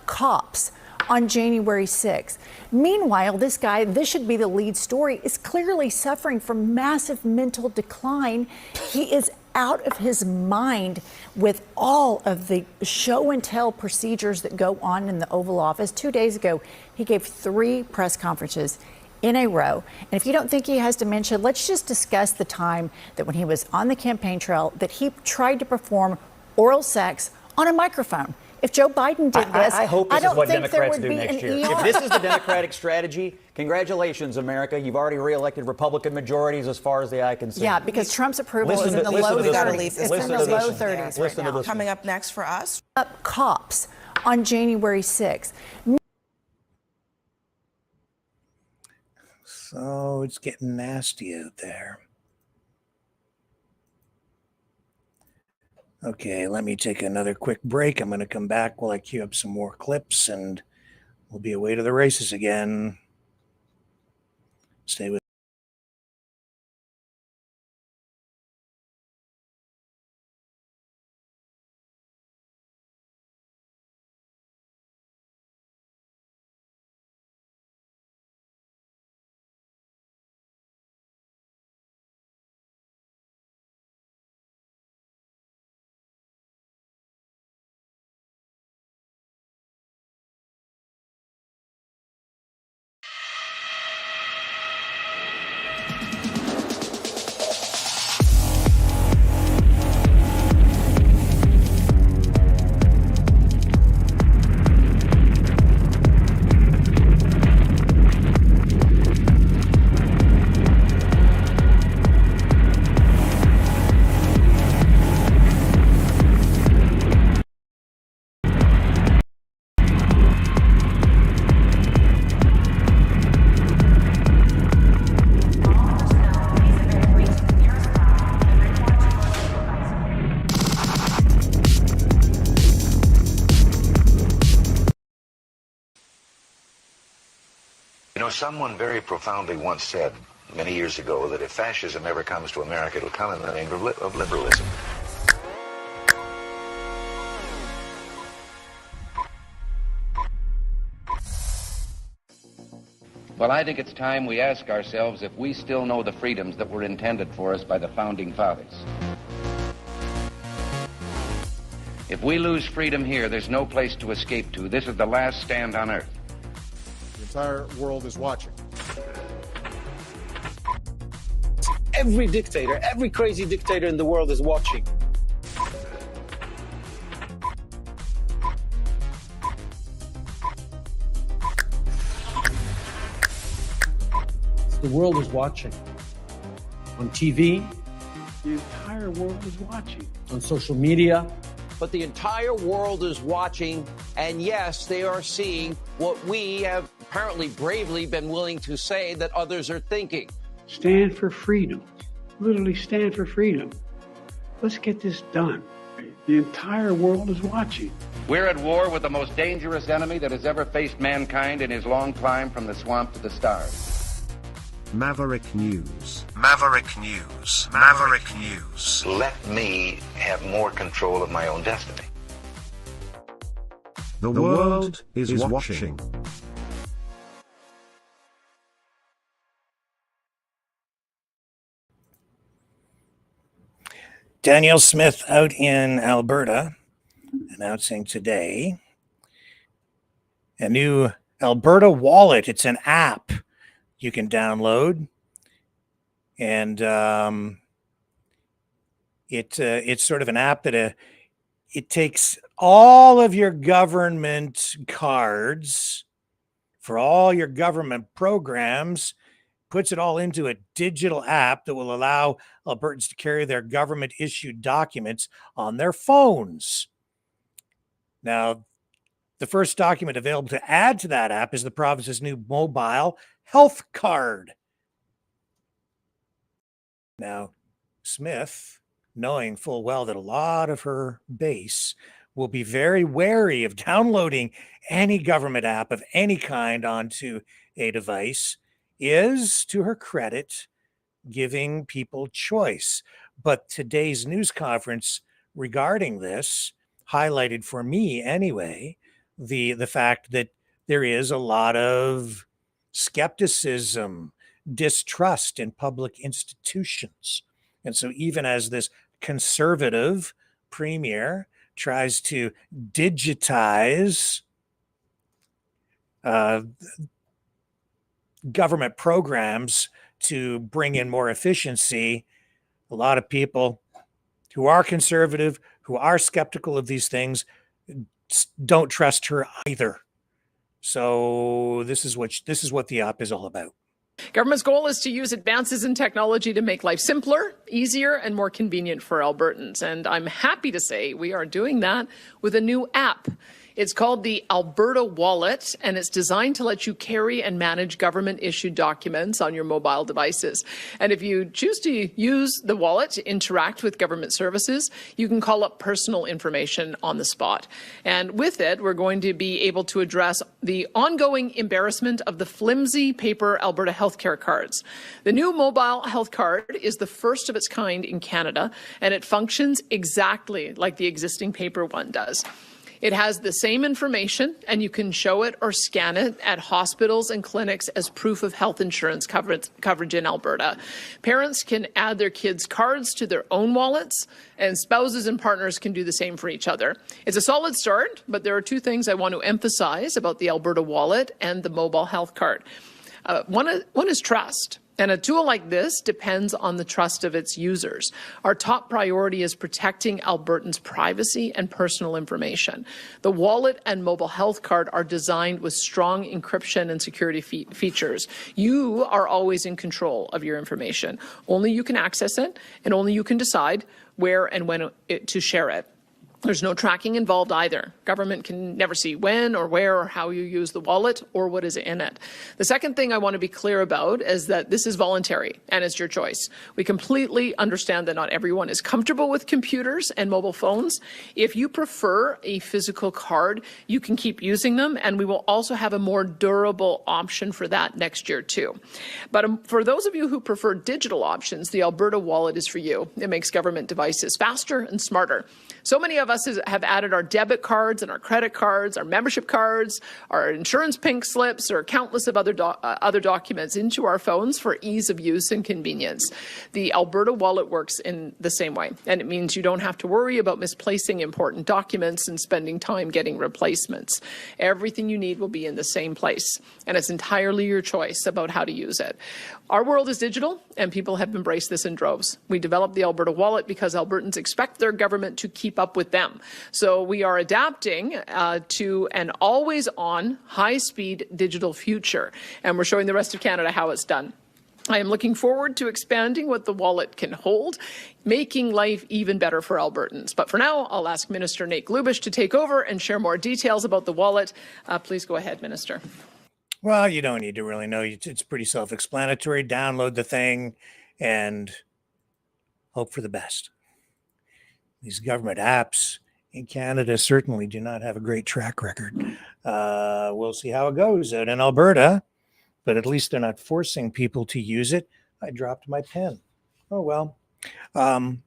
Cops on January 6th. Meanwhile, this guy, this should be the lead story, is clearly suffering from massive mental decline. He is out of his mind with all of the show and tell procedures that go on in the Oval Office. 2 days ago, he gave 3 press conferences in a row. And if you don't think he has dementia, let's just discuss the time that when he was on the campaign trail that he tried to perform oral sex on a microphone. If Joe Biden did this, I hope this is what Democrats do next year. ER. If this is the Democratic strategy, congratulations, America. You've already reelected Republican majorities as far as the eye can see. Yeah, because Trump's approval is in the low 30s. It's in the low 30s right now. Coming up next for us. Cops on January 6th. So it's getting nasty out there. Okay, let me take another quick break. I'm going to come back while I queue up some more clips, and we'll be away to the races again. Stay with Someone very profoundly once said many years ago that if fascism ever comes to America, it'll come in the name of liberalism. Well, I think it's time we ask ourselves if we still know the freedoms that were intended for us by the Founding Fathers. If we lose freedom here, there's no place to escape to. This is the last stand on earth. The entire world is watching. Every dictator, every crazy dictator in the world is watching. The world is watching. On TV, the entire world is watching. On social media. But the entire world is watching, and yes, they are seeing what we have apparently bravely been willing to say that others are thinking. Stand for freedom. Literally stand for freedom. Let's get this done. The entire world is watching. We're at war with the most dangerous enemy that has ever faced mankind in his long climb from the swamp to the stars. Maverick News. Maverick News. Maverick News. Let me have more control of my own destiny. The world is watching. Danielle Smith out in Alberta announcing today a new Alberta wallet. It's an app you can download, and it's sort of an app that it takes all of your government cards for all your government programs, puts it all into a digital app that will allow Albertans to carry their government-issued documents on their phones. Now, the first document available to add to that app is the province's new mobile health card. Now, Smith, knowing full well that a lot of her base will be very wary of downloading any government app of any kind onto a device, is, to her credit, giving people choice. But today's news conference regarding this highlighted, for me anyway, the fact that there is a lot of skepticism, distrust in public institutions. And so even as this conservative premier tries to digitize government programs to bring in more efficiency, a lot of people who are conservative, who are skeptical of these things, don't trust her either. So this is what the app is all about. Government's goal is to use advances in technology to make life simpler, easier, and more convenient for Albertans. And I'm happy to say we are doing that with a new app. It's called the Alberta Wallet, and it's designed to let you carry and manage government-issued documents on your mobile devices. And if you choose to use the wallet to interact with government services, you can call up personal information on the spot. And with it, we're going to be able to address the ongoing embarrassment of the flimsy paper Alberta healthcare cards. The new mobile health card is the first of its kind in Canada, and it functions exactly like the existing paper one does. It has the same information, and you can show it or scan it at hospitals and clinics as proof of health insurance coverage in Alberta. Parents can add their kids' cards to their own wallets, and spouses and partners can do the same for each other. It's a solid start, but there are two things I want to emphasize about the Alberta Wallet and the mobile health card. One is trust. And a tool like this depends on the trust of its users. Our top priority is protecting Albertans' privacy and personal information. The wallet and mobile health card are designed with strong encryption and security features. You are always in control of your information. Only you can access it, and only you can decide where and when to share it. There's no tracking involved either. Government can never see when or where or how you use the wallet or what is in it. The second thing I want to be clear about is that this is voluntary and it's your choice. We completely understand that not everyone is comfortable with computers and mobile phones. If you prefer a physical card, you can keep using them, and we will also have a more durable option for that next year too. But for those of you who prefer digital options, the Alberta Wallet is for you. It makes government devices faster and smarter. So many of us have added our debit cards and our credit cards, our membership cards, our insurance pink slips, or countless of other documents into our phones for ease of use and convenience. The Alberta Wallet works in the same way, and it means you don't have to worry about misplacing important documents and spending time getting replacements. Everything you need will be in the same place, and it's entirely your choice about how to use it. Our world is digital, and people have embraced this in droves. We developed the Alberta Wallet because Albertans expect their government to keep up with them. So we are adapting to an always-on, high-speed digital future, and we're showing the rest of Canada how it's done. I am looking forward to expanding what the wallet can hold, making life even better for Albertans. But for now, I'll ask Minister Nate Glubish to take over and share more details about the wallet. Please go ahead, Minister. Well, you don't need to really know. It's pretty self-explanatory. Download the thing and hope for the best. These government apps in Canada certainly do not have a great track record. We'll see how it goes out in Alberta, but at least they're not forcing people to use it. I dropped my pen. Oh, well. I'll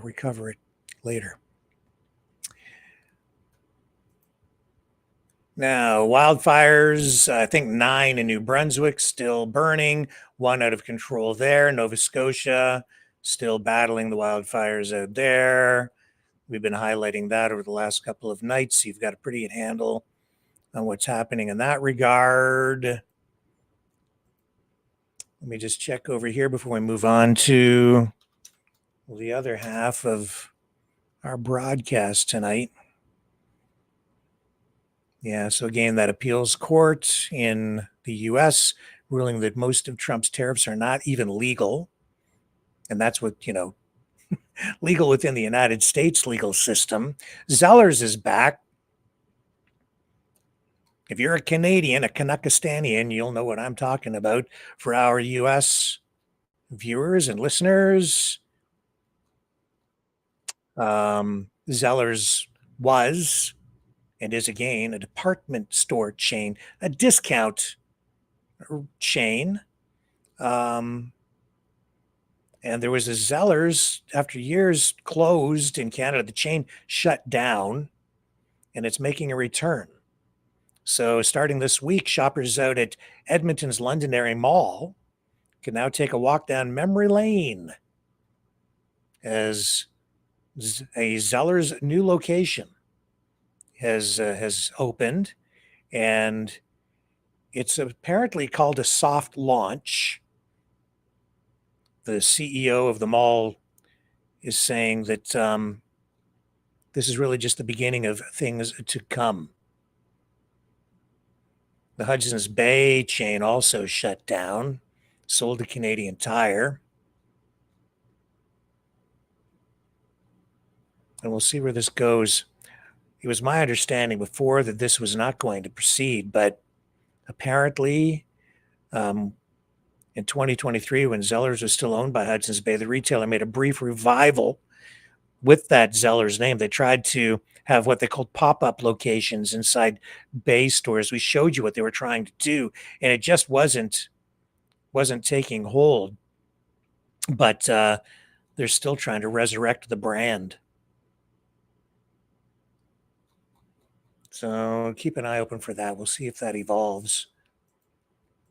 recover it later. Now, wildfires, I think 9 in New Brunswick, still burning, 1 out of control there. Nova Scotia, still battling the wildfires out there. We've been highlighting that over the last couple of nights. So you've got a pretty good handle on what's happening in that regard. Let me just check over here before we move on to the other half of our broadcast tonight. Yeah, so again, that appeals court in the U.S. ruling that most of Trump's tariffs are not even legal. And that's what, legal within the United States legal system. Zellers is back. If you're a Canadian, a Canuckistanian, you'll know what I'm talking about. For our U.S. viewers and listeners, Zellers was and is again a department store chain, a discount chain. And there was a Zellers, after years closed in Canada, the chain shut down, and it's making a return. So starting this week, shoppers out at Edmonton's Londonderry Mall can now take a walk down memory lane as a Zellers new location has opened, and it's apparently called a soft launch. The CEO of the mall is saying that this is really just the beginning of things to come. The Hudson's Bay chain also shut down, sold to Canadian Tire. And we'll see where this goes. It was my understanding before that this was not going to proceed, but apparently in 2023, when Zellers was still owned by Hudson's Bay, the retailer made a brief revival with that Zellers name. They tried to have what they called pop-up locations inside Bay stores. We showed you what they were trying to do, and it just wasn't taking hold. But they're still trying to resurrect the brand. So keep an eye open for that. We'll see if that evolves.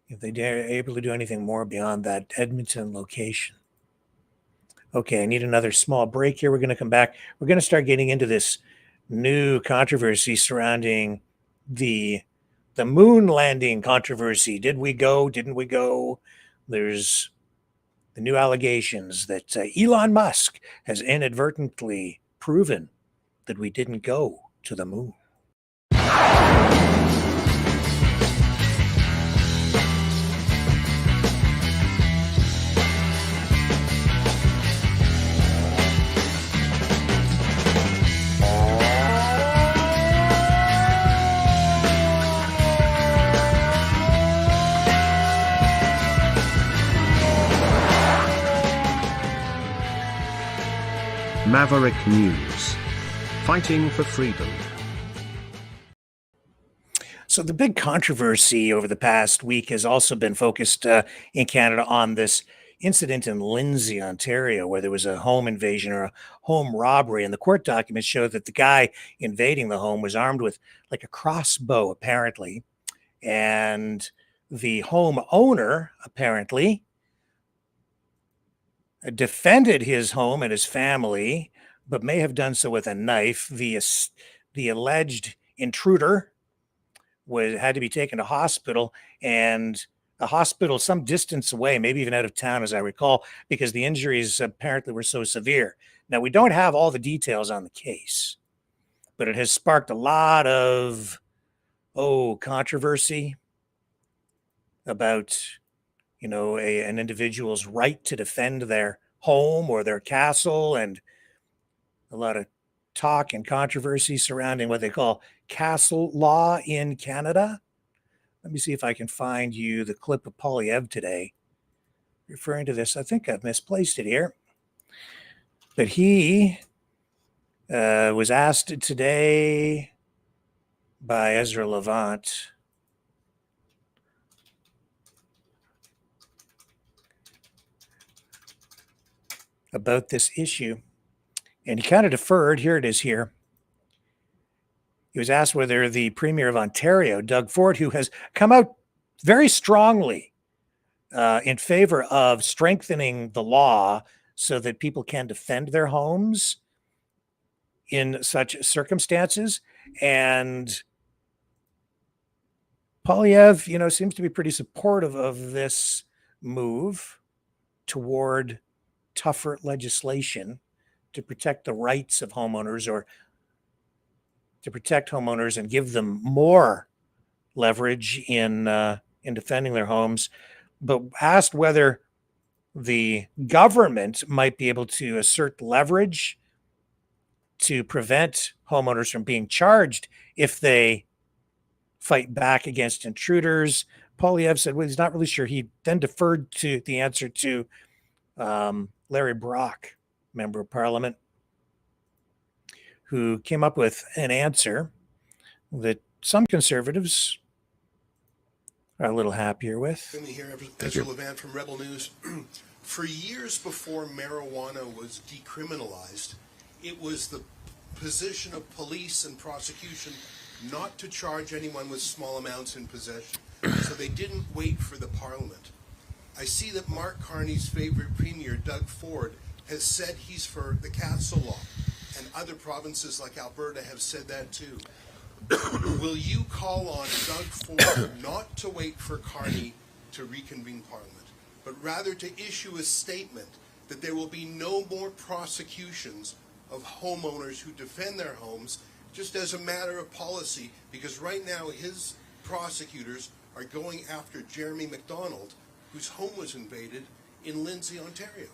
If they are able to do anything more beyond that Edmonton location. Okay, I need another small break here. We're going to come back. We're going to start getting into this new controversy surrounding the moon landing controversy. Did we go? Didn't we go? There's the new allegations that Elon Musk has inadvertently proven that we didn't go to the moon. Maverick News. Fighting for freedom. So the big controversy over the past week has also been focused in Canada on this incident in Lindsay, Ontario, where there was a home invasion or a home robbery. And the court documents show that the guy invading the home was armed with like a crossbow, apparently. And the home owner, apparently, defended his home and his family, but may have done so with a knife. The alleged intruder had to be taken to hospital, and a hospital some distance away, maybe even out of town, as I recall, because the injuries apparently were so severe. Now, we don't have all the details on the case, but it has sparked a lot of controversy about an individual's right to defend their home or their castle, and a lot of talk and controversy surrounding what they call castle law in Canada. Let me see if I can find you the clip of Polyev today referring to this. I think I've misplaced it here. But he was asked today by Ezra Levant about this issue, and he kind of deferred. Here it is here. He was asked whether the Premier of Ontario, Doug Ford, who has come out very strongly in favor of strengthening the law so that people can defend their homes in such circumstances. And Poilievre, seems to be pretty supportive of this move toward tougher legislation to protect the rights of homeowners, or to protect homeowners and give them more leverage in defending their homes, but asked whether the government might be able to assert leverage to prevent homeowners from being charged if they fight back against intruders. Poilievre said, well, he's not really sure. He then deferred to the answer to Larry Brock, member of Parliament, who came up with an answer that some conservatives are a little happier with. Let me hear Ezra Levant from Rebel News. For years before marijuana was decriminalized, it was the position of police and prosecution not to charge anyone with small amounts in possession. So they didn't wait for the Parliament. I see that Mark Carney's favorite premier, Doug Ford, has said he's for the Castle Law, and other provinces like Alberta have said that too. Will you call on Doug Ford not to wait for Carney to reconvene Parliament, but rather to issue a statement that there will be no more prosecutions of homeowners who defend their homes, just as a matter of policy, because right now his prosecutors are going after Jeremy McDonald, whose home was invaded in Lindsay, Ontario.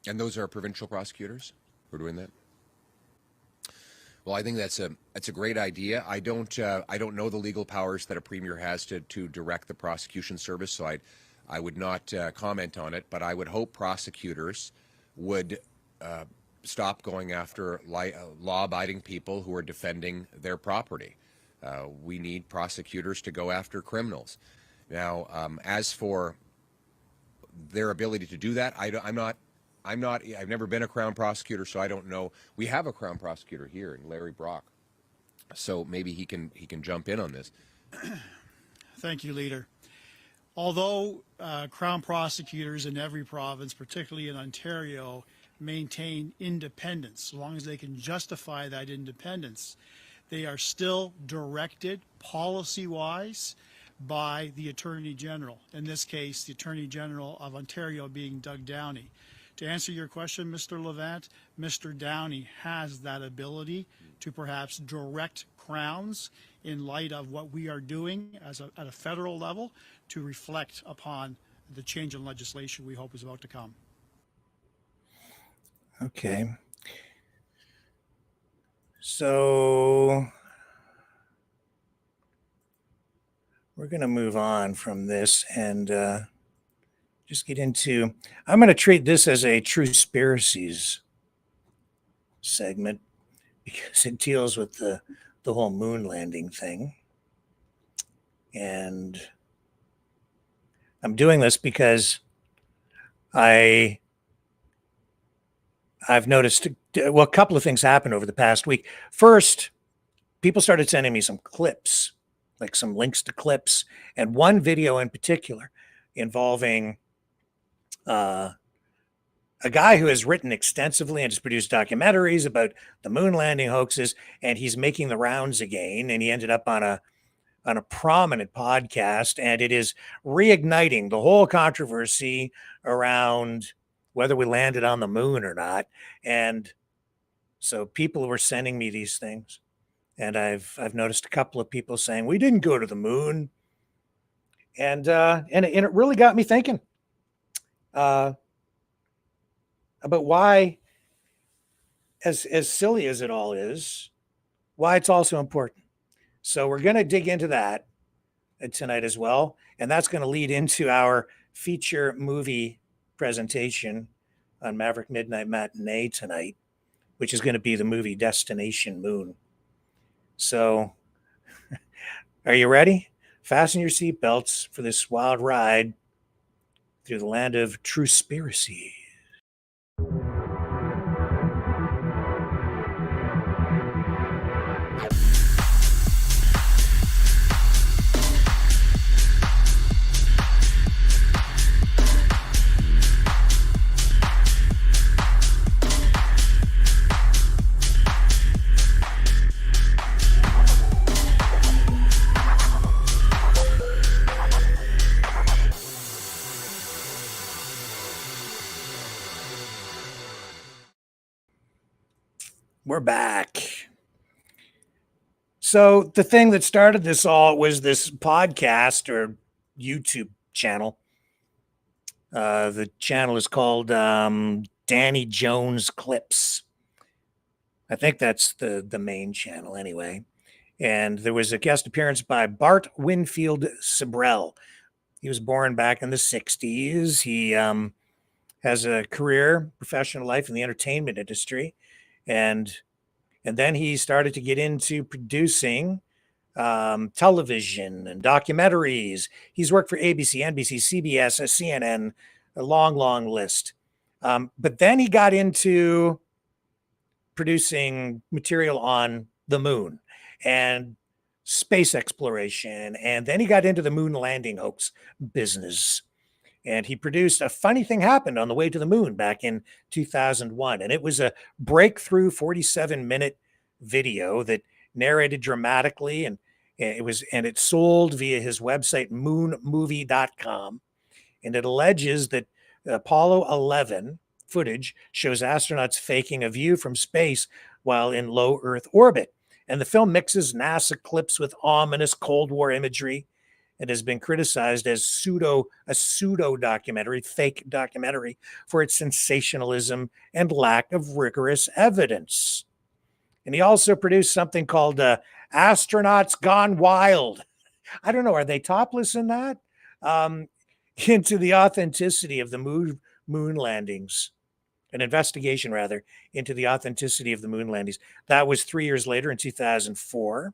And those are provincial prosecutors who are doing that? Well, I think that's a great idea. I don't know the legal powers that a premier has to direct the prosecution service, so I would not comment on it. But I would hope prosecutors would stop going after law-abiding people who are defending their property. We need prosecutors to go after criminals. Now, as for their ability to do that, I've never been a Crown prosecutor, so I don't know. We have a Crown prosecutor here, Larry Brock, so maybe he can jump in on this. Thank you, Leader. Although Crown prosecutors in every province, particularly in Ontario, maintain independence, as long as they can justify that independence, they are still directed policy-wise by the Attorney General. In this case, the Attorney General of Ontario being Doug Downey. To answer your question, Mr. Levant, Mr. Downey has that ability to perhaps direct Crowns in light of what we are doing at a federal level to reflect upon the change in legislation we hope is about to come. Okay. So we're going to move on from this and just get into, I'm going to treat this as a True Spiracies segment because it deals with the whole moon landing thing. And I'm doing this because I've noticed, well, a couple of things happened over the past week. First, people started sending me some clips, like some links to clips, and one video in particular involving a guy who has written extensively and has produced documentaries about the moon landing hoaxes, and he's making the rounds again, and he ended up on a prominent podcast, and it is reigniting the whole controversy around whether we landed on the moon or not. And so people were sending me these things, and I've noticed a couple of people saying we didn't go to the moon, and it really got me thinking about why, as silly as it all is, why it's also important. So we're going to dig into that tonight as well, and that's going to lead into our feature movie presentation on Maverick Midnight Matinee tonight, which is going to be the movie Destination Moon. So, are you ready? Fasten your seatbelts for this wild ride through the land of Truspiracy. We're back. So the thing that started this all was this podcast or YouTube channel. The channel is called Danny Jones Clips. I think that's the main channel anyway. And there was a guest appearance by Bart Winfield Sibrel. He was born back in the 60s. He has a career, professional life in the entertainment industry. And then he started to get into producing television and documentaries. He's worked for ABC, NBC, CBS, CNN, a long list. But then he got into producing material on the moon and space exploration. And then he got into the moon landing hoax business. And he produced A Funny Thing Happened on the Way to the Moon back in 2001. And it was a breakthrough 47-minute video that narrated dramatically. And it sold via his website, moonmovie.com. And it alleges that Apollo 11 footage shows astronauts faking a view from space while in low Earth orbit. And the film mixes NASA clips with ominous Cold War imagery. It has been criticized as a pseudo documentary, fake documentary, for its sensationalism and lack of rigorous evidence. And he also produced something called Astronauts Gone Wild. I don't know, are they topless in that? Into the authenticity of the moon landings. An investigation, rather, into the authenticity of the moon landings. That was 3 years later in 2004.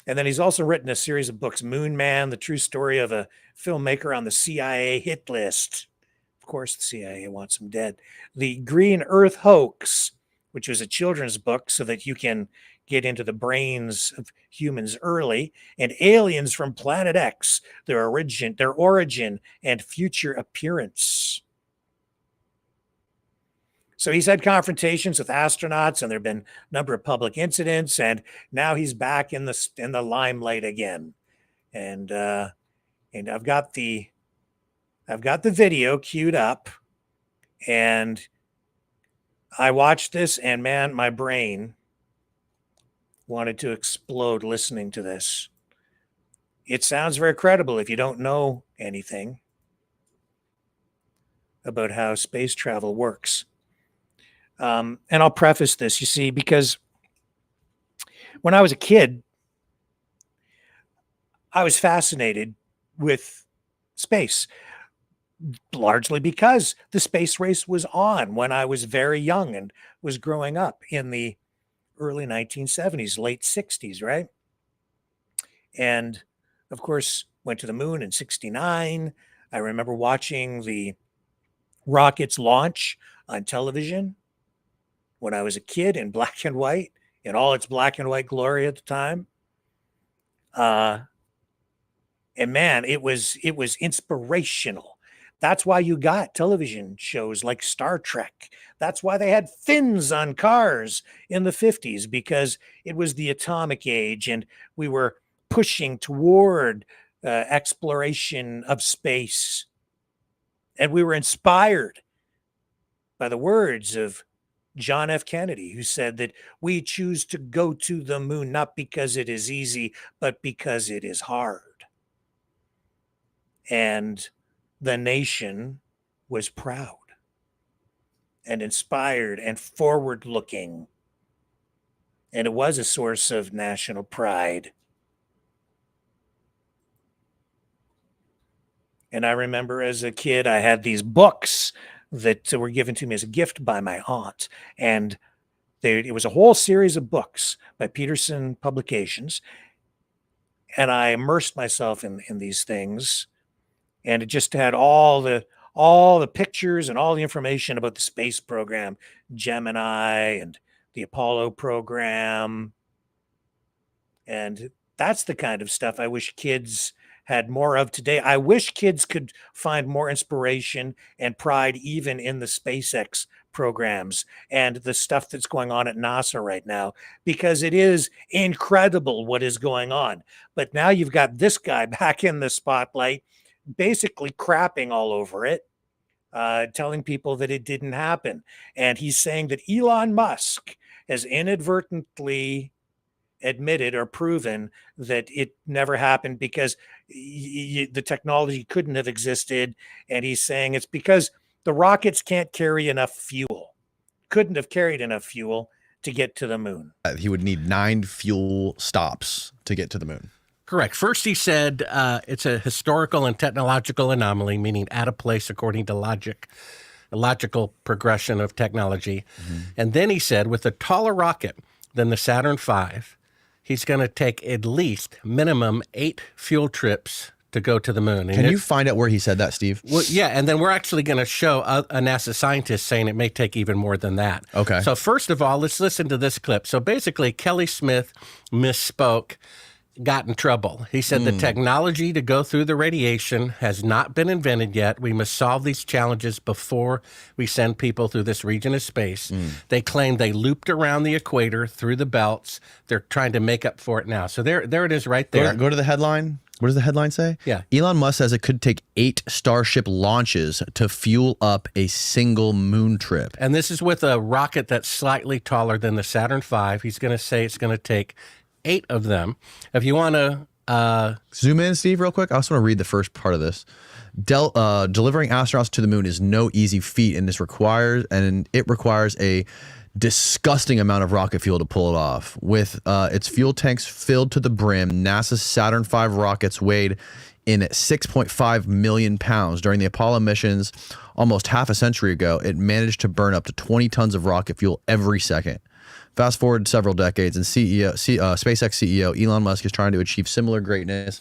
And then he's also written a series of books, Moon Man, the true story of a filmmaker on the CIA hit list. Of course, the CIA wants him dead. The Green Earth Hoax, which was a children's book so that you can get into the brains of humans early, and Aliens from Planet X, their origin and future appearance. So he's had confrontations with astronauts, and there have been a number of public incidents, and now he's back in the limelight again. And I've got the video queued up, and I watched this, and man, my brain wanted to explode listening to this. It sounds very credible if you don't know anything about how space travel works. And I'll preface this, you see, because when I was a kid, I was fascinated with space, largely because the space race was on when I was very young and was growing up in the early 1970s, late 60s, right? And of course, went to the moon in 69. I remember watching the rockets launch on television when I was a kid in black and white, in all its black and white glory at the time. And man, it was inspirational. That's why you got television shows like Star Trek. That's why they had fins on cars in the 50s, because it was the atomic age and we were pushing toward exploration of space. And we were inspired by the words of John F. Kennedy, who said that we choose to go to the moon not because it is easy, but because it is hard. And the nation was proud and inspired and forward-looking. And it was a source of national pride. And I remember as a kid, I had these books that were given to me as a gift by my aunt. And it was a whole series of books by Peterson Publications. And I immersed myself in these things. And it just had all the pictures and all the information about the space program, Gemini and the Apollo program. And that's the kind of stuff I wish kids had more of today. I wish kids could find more inspiration and pride even in the SpaceX programs and the stuff that's going on at NASA right now, because it is incredible what is going on. But now you've got this guy back in the spotlight, basically crapping all over it, telling people that it didn't happen. And he's saying that Elon Musk has inadvertently admitted or proven that it never happened because the technology couldn't have existed. And he's saying it's because the rockets can't carry enough fuel, couldn't have carried enough fuel to get to the moon. He would need 9 fuel stops to get to the moon. Correct. First, he said it's a historical and technological anomaly, meaning out of place according to a logical progression of technology. Mm-hmm. And then he said with a taller rocket than the Saturn V, he's going to take at least minimum 8 fuel trips to go to the moon. And Can you find out where he said that, Steve? Well, yeah, and then we're actually going to show a NASA scientist saying it may take even more than that. Okay. So first of all, let's listen to this clip. So basically, Kelly Smith misspoke, got in trouble. He said the technology to go through the radiation has not been invented yet. We must solve these challenges before we send people through this region of space. They claim they looped around the equator through the belts. They're trying to make up for it now. So there it is right there. Go to the headline. What does the headline say? Yeah. Elon Musk says it could take 8 Starship launches to fuel up a single moon trip. And this is with a rocket that's slightly taller than the Saturn V. He's going to say it's going to take 8 of them. If you want to zoom in, Steve, real quick. I also want to read the first part of this. Delivering astronauts to the moon is no easy feat, and it requires a disgusting amount of rocket fuel to pull it off. With its fuel tanks filled to the brim, NASA's Saturn V rockets weighed in 6.5 million pounds. During the Apollo missions almost half a century ago, it managed to burn up to 20 tons of rocket fuel every second. Fast forward several decades, and SpaceX CEO Elon Musk is trying to achieve similar greatness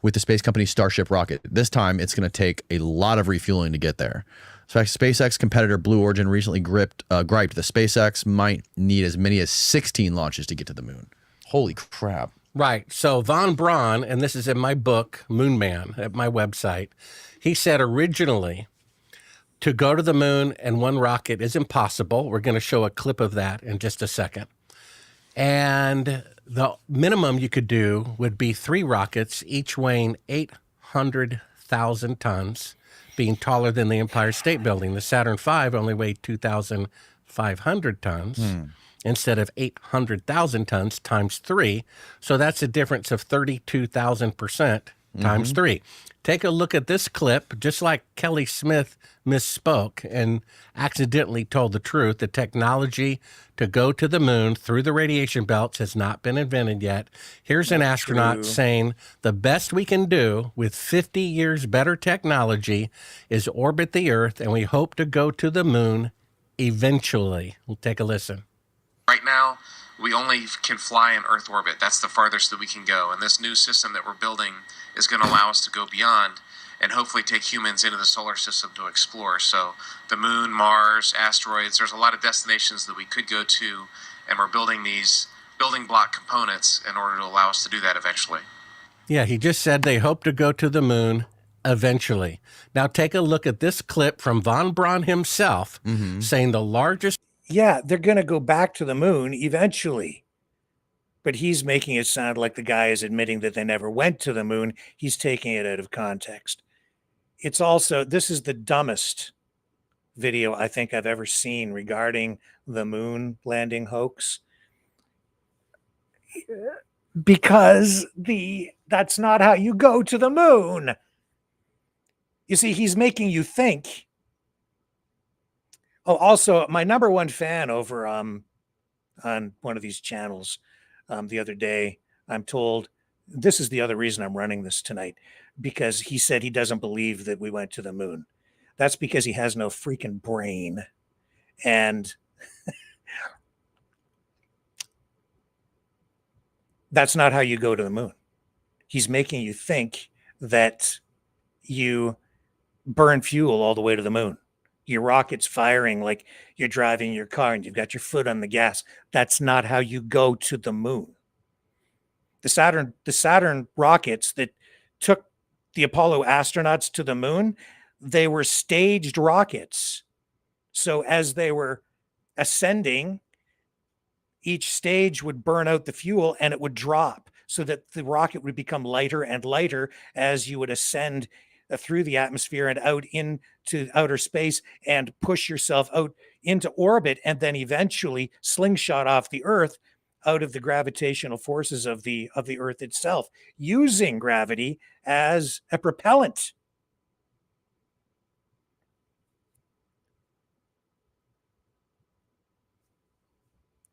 with the space company's Starship rocket. This time, it's going to take a lot of refueling to get there. So SpaceX competitor Blue Origin recently griped that SpaceX might need as many as 16 launches to get to the moon. Holy crap. Right. So Von Braun, and this is in my book, Moon Man, at my website, he said originally to go to the moon and one rocket is impossible. We're going to show a clip of that in just a second. And the minimum you could do would be 3 rockets, each weighing 800,000 tons, being taller than the Empire State Building. The Saturn V only weighed 2,500 tons instead of 800,000 tons times 3. So that's a difference of 32,000% times 3. Take a look at this clip. Just like Kelly Smith misspoke and accidentally told the truth, the technology to go to the moon through the radiation belts has not been invented yet. Here's an astronaut saying the best we can do with 50 years better technology is orbit the Earth, and we hope to go to the moon eventually. We'll take a listen. Right now, we only can fly in Earth orbit. That's the farthest that we can go. And this new system that we're building is going to allow us to go beyond and hopefully take humans into the solar system to explore. So the moon, Mars, asteroids, there's a lot of destinations that we could go to, and we're building these building block components in order to allow us to do that eventually. Yeah, he just said they hope to go to the moon eventually. Now take a look at this clip from Von Braun himself saying the largest... Yeah, they're going to go back to the moon eventually. But he's making it sound like the guy is admitting that they never went to the moon. He's taking it out of context. It's also, this is the dumbest video I think I've ever seen regarding the moon landing hoax. Because that's not how you go to the moon. You see, he's making you think. Oh, also, my number one fan over on one of these channels the other day, I'm told, this is the other reason I'm running this tonight, because he said he doesn't believe that we went to the moon. That's because he has no freaking brain. And that's not how you go to the moon. He's making you think that you burn fuel all the way to the moon. Your rocket's firing like you're driving your car and you've got your foot on the gas. That's not how you go to the moon. The Saturn rockets that took the Apollo astronauts to the moon, they were staged rockets. So as they were ascending, each stage would burn out the fuel and it would drop so that the rocket would become lighter and lighter as you would ascend through the atmosphere and out into outer space and push yourself out into orbit, and then eventually slingshot off the Earth out of the gravitational forces of the Earth itself, using gravity as a propellant.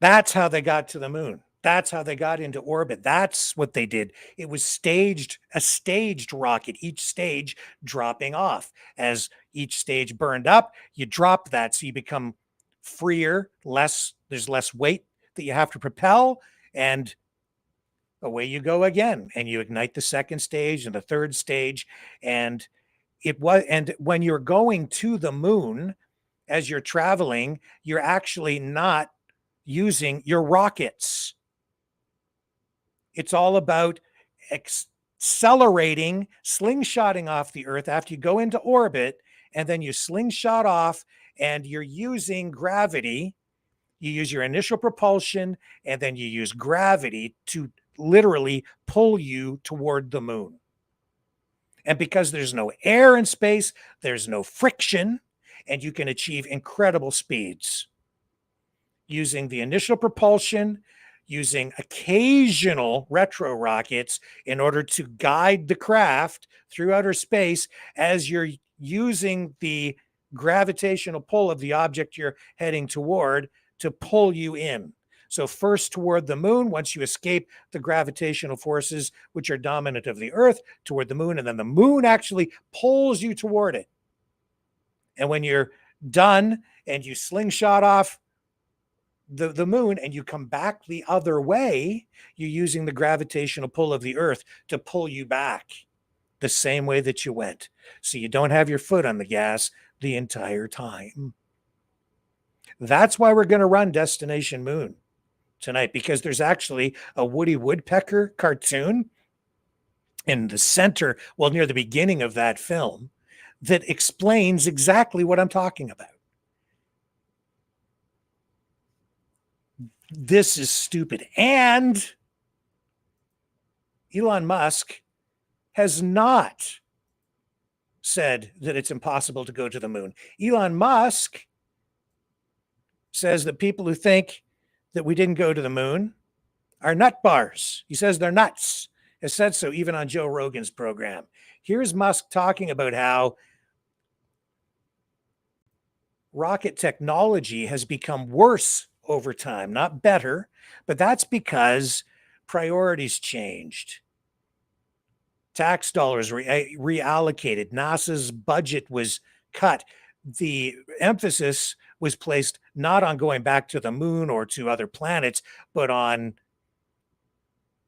That's how they got to the moon. That's how they got into orbit. That's what they did. It was a staged rocket, each stage dropping off. As each stage burned up, you drop that so you become freer, there's less weight that you have to propel, and away you go again. And you ignite the second stage and the third stage. And when you're going to the moon, as you're traveling, you're actually not using your rockets. It's all about accelerating, slingshotting off the Earth after you go into orbit, and then you slingshot off and you're using gravity. You use your initial propulsion and then you use gravity to literally pull you toward the moon. And because there's no air in space, there's no friction, and you can achieve incredible speeds. Using the initial propulsion, using occasional retro rockets in order to guide the craft through outer space as you're using the gravitational pull of the object you're heading toward to pull you in. So first toward the moon, once you escape the gravitational forces which are dominant of the Earth, toward the moon, and then the moon actually pulls you toward it. And when you're done and you slingshot off the moon and you come back the other way, you're using the gravitational pull of the Earth to pull you back the same way that you went. So you don't have your foot on the gas the entire time. That's why we're going to run Destination Moon tonight, because there's actually a Woody Woodpecker cartoon in the center, well, near the beginning of that film, that explains exactly what I'm talking about. This is stupid. And Elon Musk has not said that it's impossible to go to the moon. Elon Musk says that people who think that we didn't go to the moon are nut bars. He says they're nuts. Has said so even on Joe Rogan's program. Here's Musk talking about how rocket technology has become worse over time, not better, but that's because priorities changed. Tax dollars reallocated. NASA's budget was cut. The emphasis was placed not on going back to the moon or to other planets, but on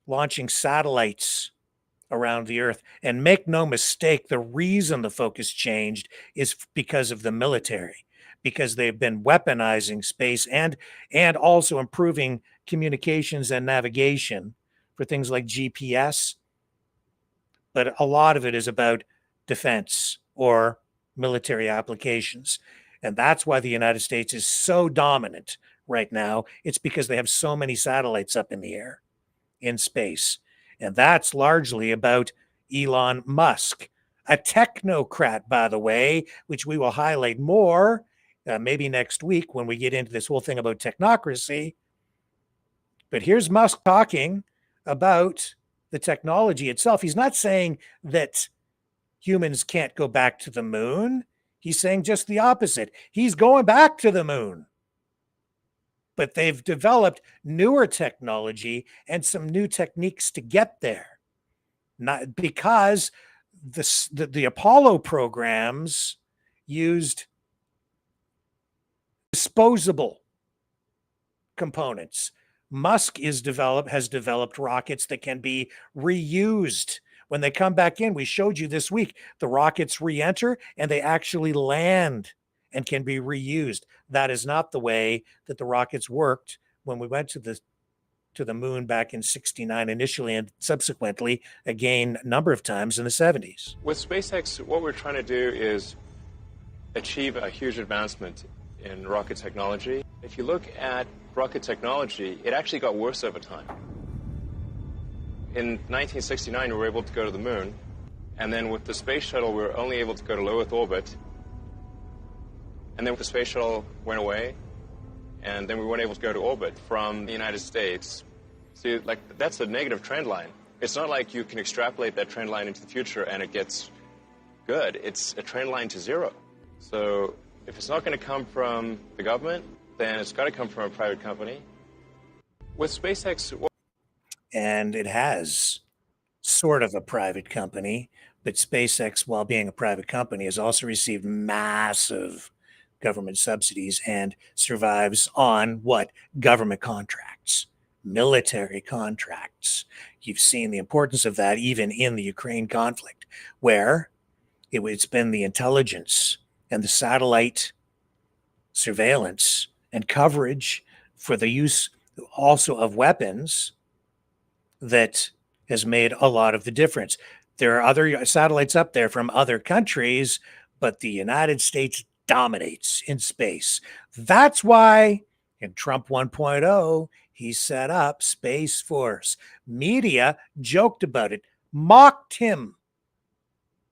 launching satellites around the Earth. And make no mistake, the reason the focus changed is because of the military, because they've been weaponizing space and also improving communications and navigation for things like GPS. But a lot of it is about defense or military applications. And that's why the United States is so dominant right now. It's because they have so many satellites up in the air, in space. And that's largely about Elon Musk, a technocrat, by the way, which we will highlight more maybe next week when we get into this whole thing about technocracy. But here's Musk talking about the technology itself. He's not saying that humans can't go back to the moon. He's saying just the opposite. He's going back to the moon. But they've developed newer technology and some new techniques to get there. Not because the Apollo programs used disposable components. Musk has developed rockets that can be reused. When they come back in, we showed you this week, the rockets re-enter and they actually land and can be reused. That is not the way that the rockets worked when we went to the moon back in '69 initially, and subsequently again a number of times in the '70s. With SpaceX, what we're trying to do is achieve a huge advancement in rocket technology. If you look at rocket technology, it actually got worse over time. In 1969, we were able to go to the moon, and then with the space shuttle, we were only able to go to low Earth orbit. And then the space shuttle went away, and then we weren't able to go to orbit from the United States. See, like, that's a negative trend line. It's not like you can extrapolate that trend line into the future and it gets good. It's a trend line to zero. So if it's not going to come from the government, then it's got to come from a private company. With SpaceX... And it has sort of a private company, but SpaceX, while being a private company, has also received massive government subsidies and survives on what? Government contracts, military contracts. You've seen the importance of that even in the Ukraine conflict, where it's been the intelligence and the satellite surveillance and coverage for the use also of weapons that has made a lot of the difference. There are other satellites up there from other countries, but the United States dominates in space. That's why in Trump 1.0, he set up Space Force. Media joked about it, mocked him.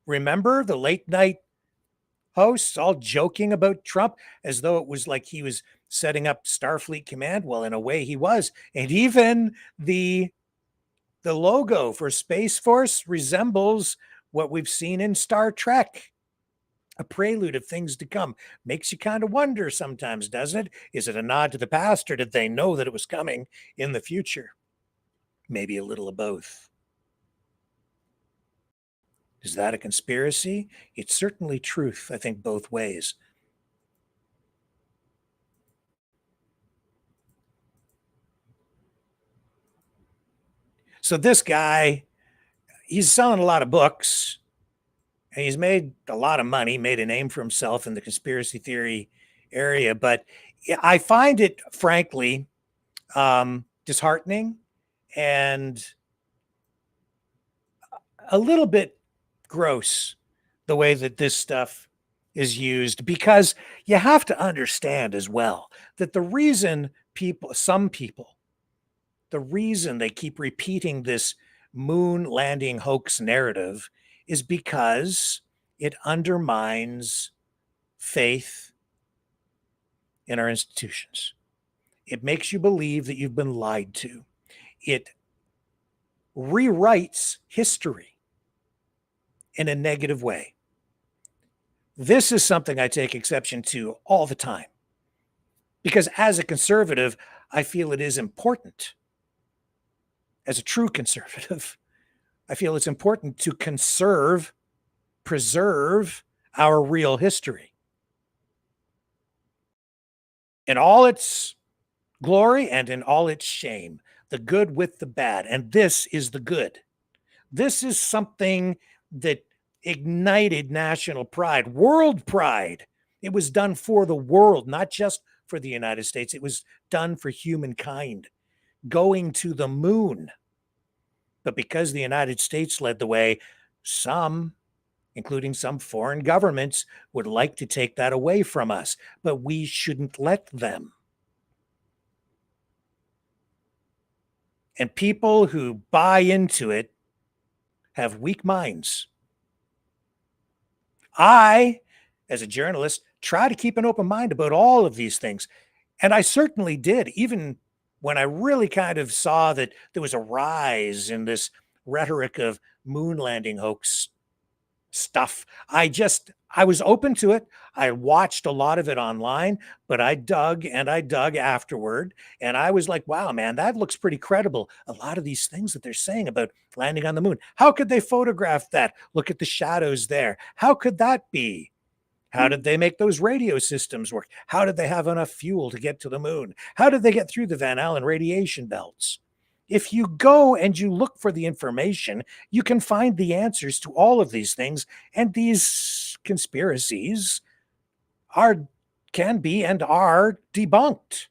Remember the late night hosts all joking about Trump as though it was like he was setting up Starfleet Command? Well, in a way he was. And even the logo for Space Force resembles what we've seen in Star Trek. A prelude of things to come. Makes you kind of wonder sometimes, doesn't it? Is it a nod to the past, or did they know that it was coming in the future? Maybe a little of both. Is that a conspiracy? It's certainly truth, I think, both ways. So this guy, he's selling a lot of books, and he's made a lot of money, made a name for himself in the conspiracy theory area. But I find it, frankly, disheartening and a little bit gross the way that this stuff is used, because you have to understand as well that the reason some people, the reason they keep repeating this moon landing hoax narrative is because it undermines faith in our institutions. It makes you believe that you've been lied to. It rewrites history in a negative way. This is something I take exception to all the time, because as a conservative, I feel it is important. As a true conservative, I feel it's important to preserve our real history in all its glory and in all its shame, the good with the bad. And this is the good. This is something that ignited national pride, world pride. It was done for the world, not just for the United States. It was done for humankind, going to the moon. But because the United States led the way, some, including some foreign governments, would like to take that away from us. But we shouldn't let them. And people who buy into it have weak minds. I, as a journalist, try to keep an open mind about all of these things. And I certainly did, even when I really kind of saw that there was a rise in this rhetoric of moon landing hoax stuff. I was open to it. I watched a lot of it online, but I dug afterward. And I was like, wow, man, that looks pretty credible. A lot of these things that they're saying about landing on the moon. How could they photograph that? Look at the shadows there. How could that be? How did they make those radio systems work? How did they have enough fuel to get to the moon? How did they get through the Van Allen radiation belts? If you go and you look for the information, you can find the answers to all of these things, and these conspiracies can be and are debunked.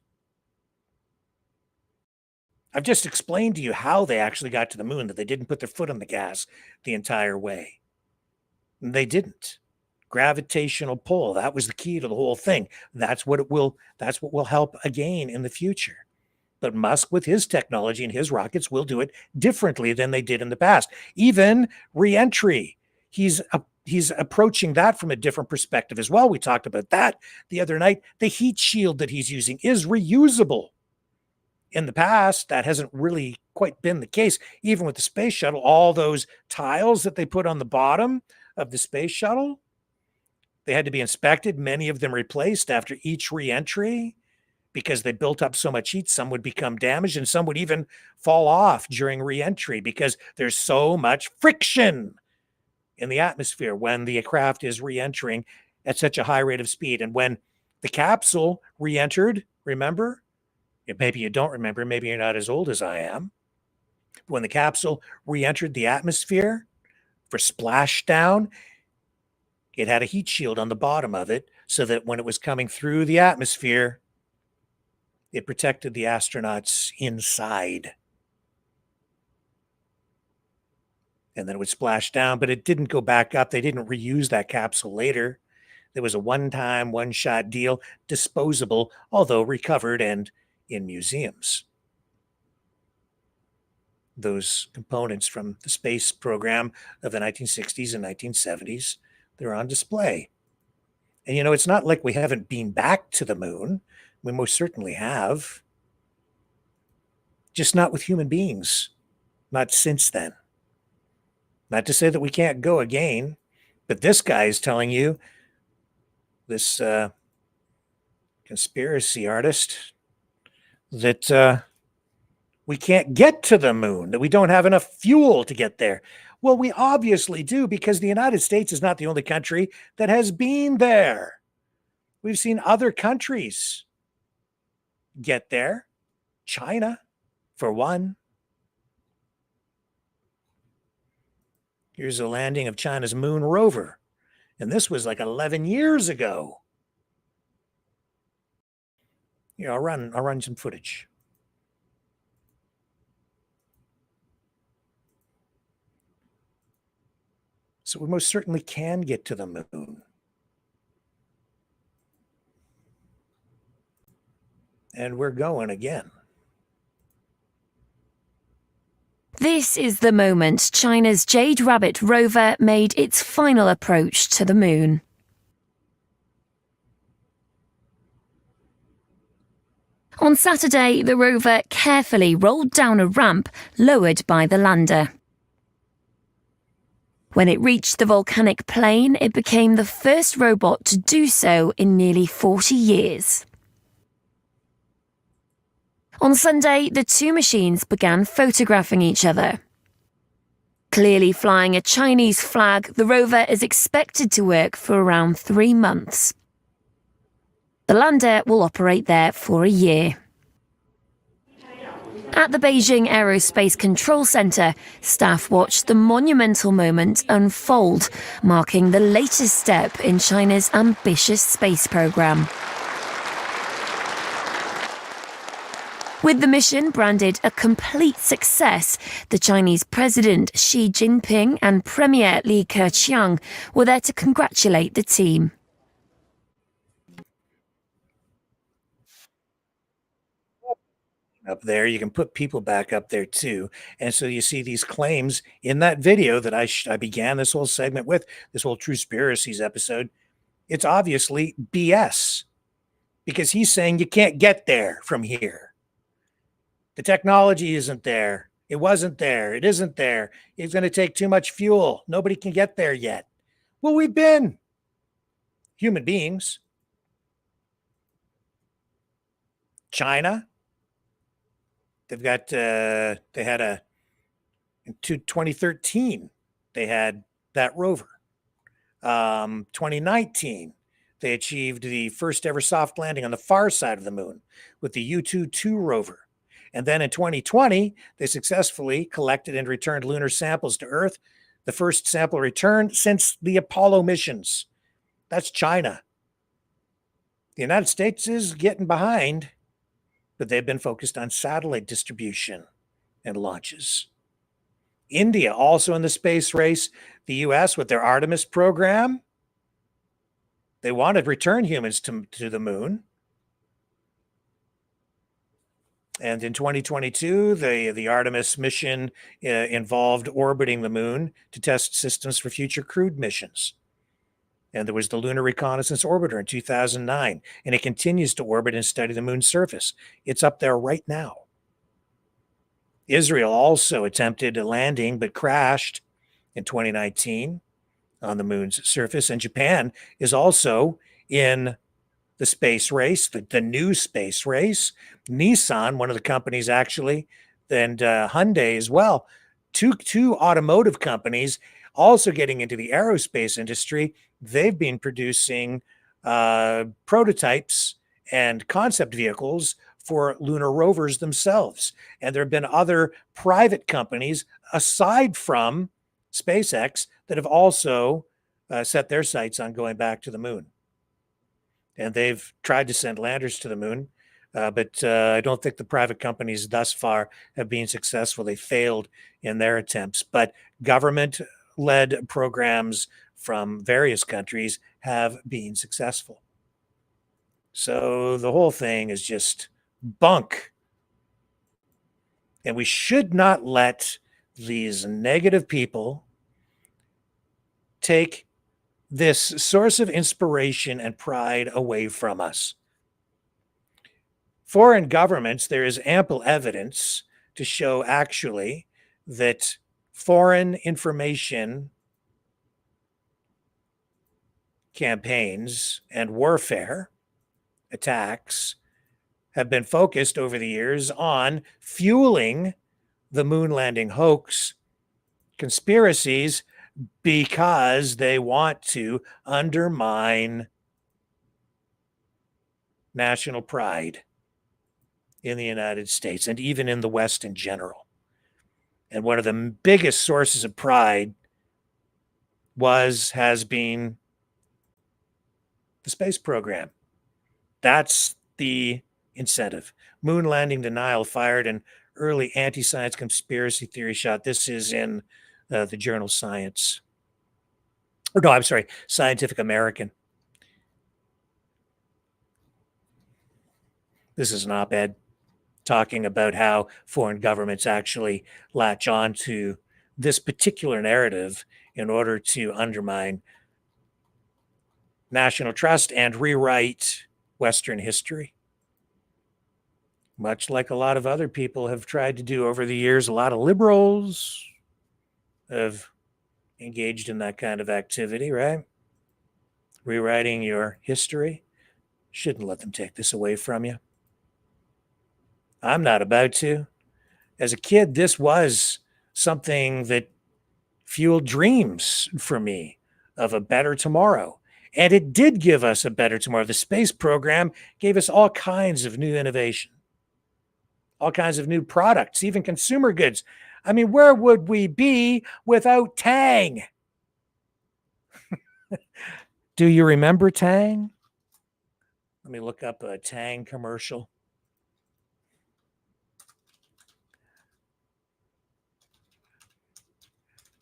I've just explained to you how they actually got to the moon, that they didn't put their foot on the gas the entire way. They didn't. Gravitational pull, that was the key to the whole thing. That's what will help again in the future. But Musk, with his technology and his rockets, will do it differently than they did in the past. Even re-entry, he's approaching that from a different perspective as well. We talked about that the other night. The heat shield that he's using is reusable. In the past, that hasn't really quite been the case. Even with the space shuttle, all those tiles that they put on the bottom of the space shuttle, they had to be inspected, many of them replaced after each re-entry, because they built up so much heat. Some would become damaged, and some would even fall off during re-entry because there's so much friction in the atmosphere when the craft is re-entering at such a high rate of speed. And when the capsule re-entered, remember? Maybe you don't remember, maybe you're not as old as I am. When the capsule re-entered the atmosphere for splashdown, it had a heat shield on the bottom of it so that when it was coming through the atmosphere, it protected the astronauts inside. And then it would splash down, but it didn't go back up. They didn't reuse that capsule later. There was a one-time, one-shot deal, disposable, although recovered and in museums. Those components from the space program of the 1960s and 1970s, they're on display. And, it's not like we haven't been back to the moon. We most certainly have. Just not with human beings. Not since then. Not to say that we can't go again, but this guy is telling you, this conspiracy artist, that we can't get to the moon, that we don't have enough fuel to get there. Well, we obviously do, because the United States is not the only country that has been there. We've seen other countries get there. China, for one. Here's a landing of China's moon rover. And this was like 11 years ago. I'll run some footage. So we most certainly can get to the moon. And we're going again. This is the moment China's Jade Rabbit rover made its final approach to the moon. On Saturday, the rover carefully rolled down a ramp lowered by the lander. When it reached the volcanic plain, it became the first robot to do so in nearly 40 years. On Sunday, the two machines began photographing each other. Clearly flying a Chinese flag, the rover is expected to work for around 3 months. The lander will operate there for a year. At the Beijing Aerospace Control Center, staff watched the monumental moment unfold, marking the latest step in China's ambitious space program. With the mission branded a complete success, the Chinese President Xi Jinping and Premier Li Keqiang were there to congratulate the team. Up there, you can put people back up there too. And so you see these claims in that video that I began this whole segment with, this whole Truspiracies episode. It's obviously BS, because he's saying you can't get there from here. The technology isn't there. It wasn't there. It isn't there. It's going to take too much fuel. Nobody can get there yet. Well, we've been human beings. China, they've got, they had in 2013, they had that rover. 2019, they achieved the first ever soft landing on the far side of the moon with the U-2 rover. And then in 2020, they successfully collected and returned lunar samples to Earth, the first sample returned since the Apollo missions. That's China. The United States is getting behind, but they've been focused on satellite distribution and launches. India also in the space race. The U.S. with their Artemis program, they want to return humans to the moon. And in 2022, the Artemis mission involved orbiting the moon to test systems for future crewed missions. And there was the Lunar Reconnaissance Orbiter in 2009, and it continues to orbit and study the moon's surface. It's up there right now. Israel also attempted a landing but crashed in 2019 on the moon's surface, and Japan is also in the space race, the new space race. Nissan, one of the companies actually, and Hyundai as well, two automotive companies also getting into the aerospace industry. They've been producing prototypes and concept vehicles for lunar rovers themselves. And there have been other private companies aside from SpaceX that have also set their sights on going back to the moon. And they've tried to send landers to the moon, but I don't think the private companies thus far have been successful. They failed in their attempts, but government-led programs from various countries have been successful. So the whole thing is just bunk. And we should not let these negative people take this source of inspiration and pride away from us. Foreign governments, there is ample evidence to show actually that foreign information campaigns and warfare attacks have been focused over the years on fueling the moon landing hoax conspiracies because they want to undermine national pride in the United States and even in the West in general. And one of the biggest sources of pride has been the space program. That's the incentive. Moon landing denial fired an early anti-science conspiracy theory shot. This is in the journal Science. Or no, I'm sorry, Scientific American. This is an op-ed talking about how foreign governments actually latch on to this particular narrative in order to undermine national trust and rewrite Western history. Much like a lot of other people have tried to do over the years, a lot of liberals have engaged in that kind of activity, right? Rewriting your history. Shouldn't let them take this away from you. I'm not about to. As a kid, this was something that fueled dreams for me of a better tomorrow. And it did give us a better tomorrow. The space program gave us all kinds of new innovation, all kinds of new products, even consumer goods. I mean, where would we be without Tang? Do you remember Tang? Let me look up a Tang commercial.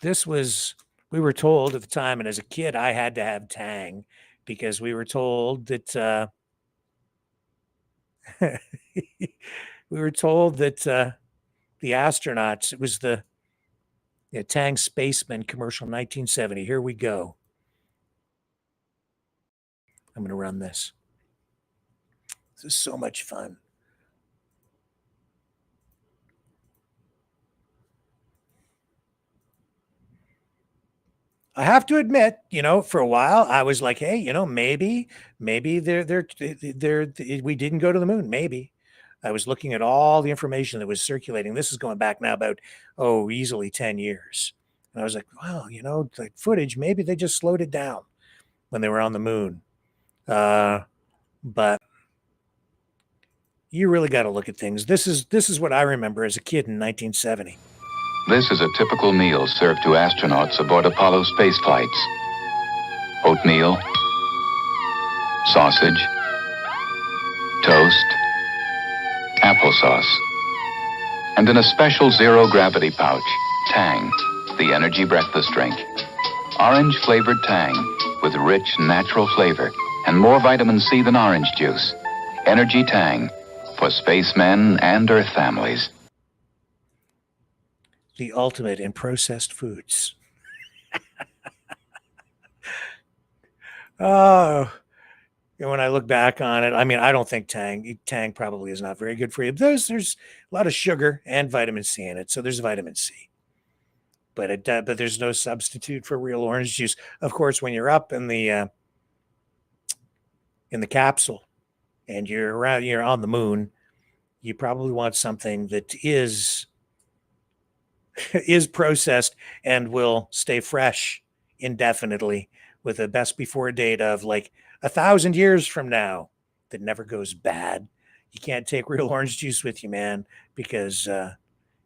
This was, we were told at the time, and as a kid, I had to have Tang because we were told that we were told that the astronauts, it was the Tang Spaceman commercial, 1970. Here we go. I'm going to run this. This is so much fun. I have to admit, for a while I was like, hey, maybe we didn't go to the moon. Maybe. I was looking at all the information that was circulating. This is going back now about, easily 10 years. And I was like, wow, the footage, maybe they just slowed it down when they were on the moon. But you really got to look at things. This is what I remember as a kid in 1970. This is a typical meal served to astronauts aboard Apollo space flights. Oatmeal, sausage, toast, applesauce, and in a special zero-gravity pouch, Tang, the energy breakfast drink. Orange-flavored Tang with rich, natural flavor and more vitamin C than orange juice. Energy Tang for spacemen and Earth families. The ultimate in processed foods. Oh, and when I look back on it, I mean, I don't think Tang probably is not very good for you. There's a lot of sugar and vitamin C in it, so there's vitamin C. But there's no substitute for real orange juice. Of course, when you're up in the capsule and you're on the moon, you probably want something that is processed and will stay fresh indefinitely with a best before date of like 1,000 years from now that never goes bad. You can't take real orange juice with you, man, because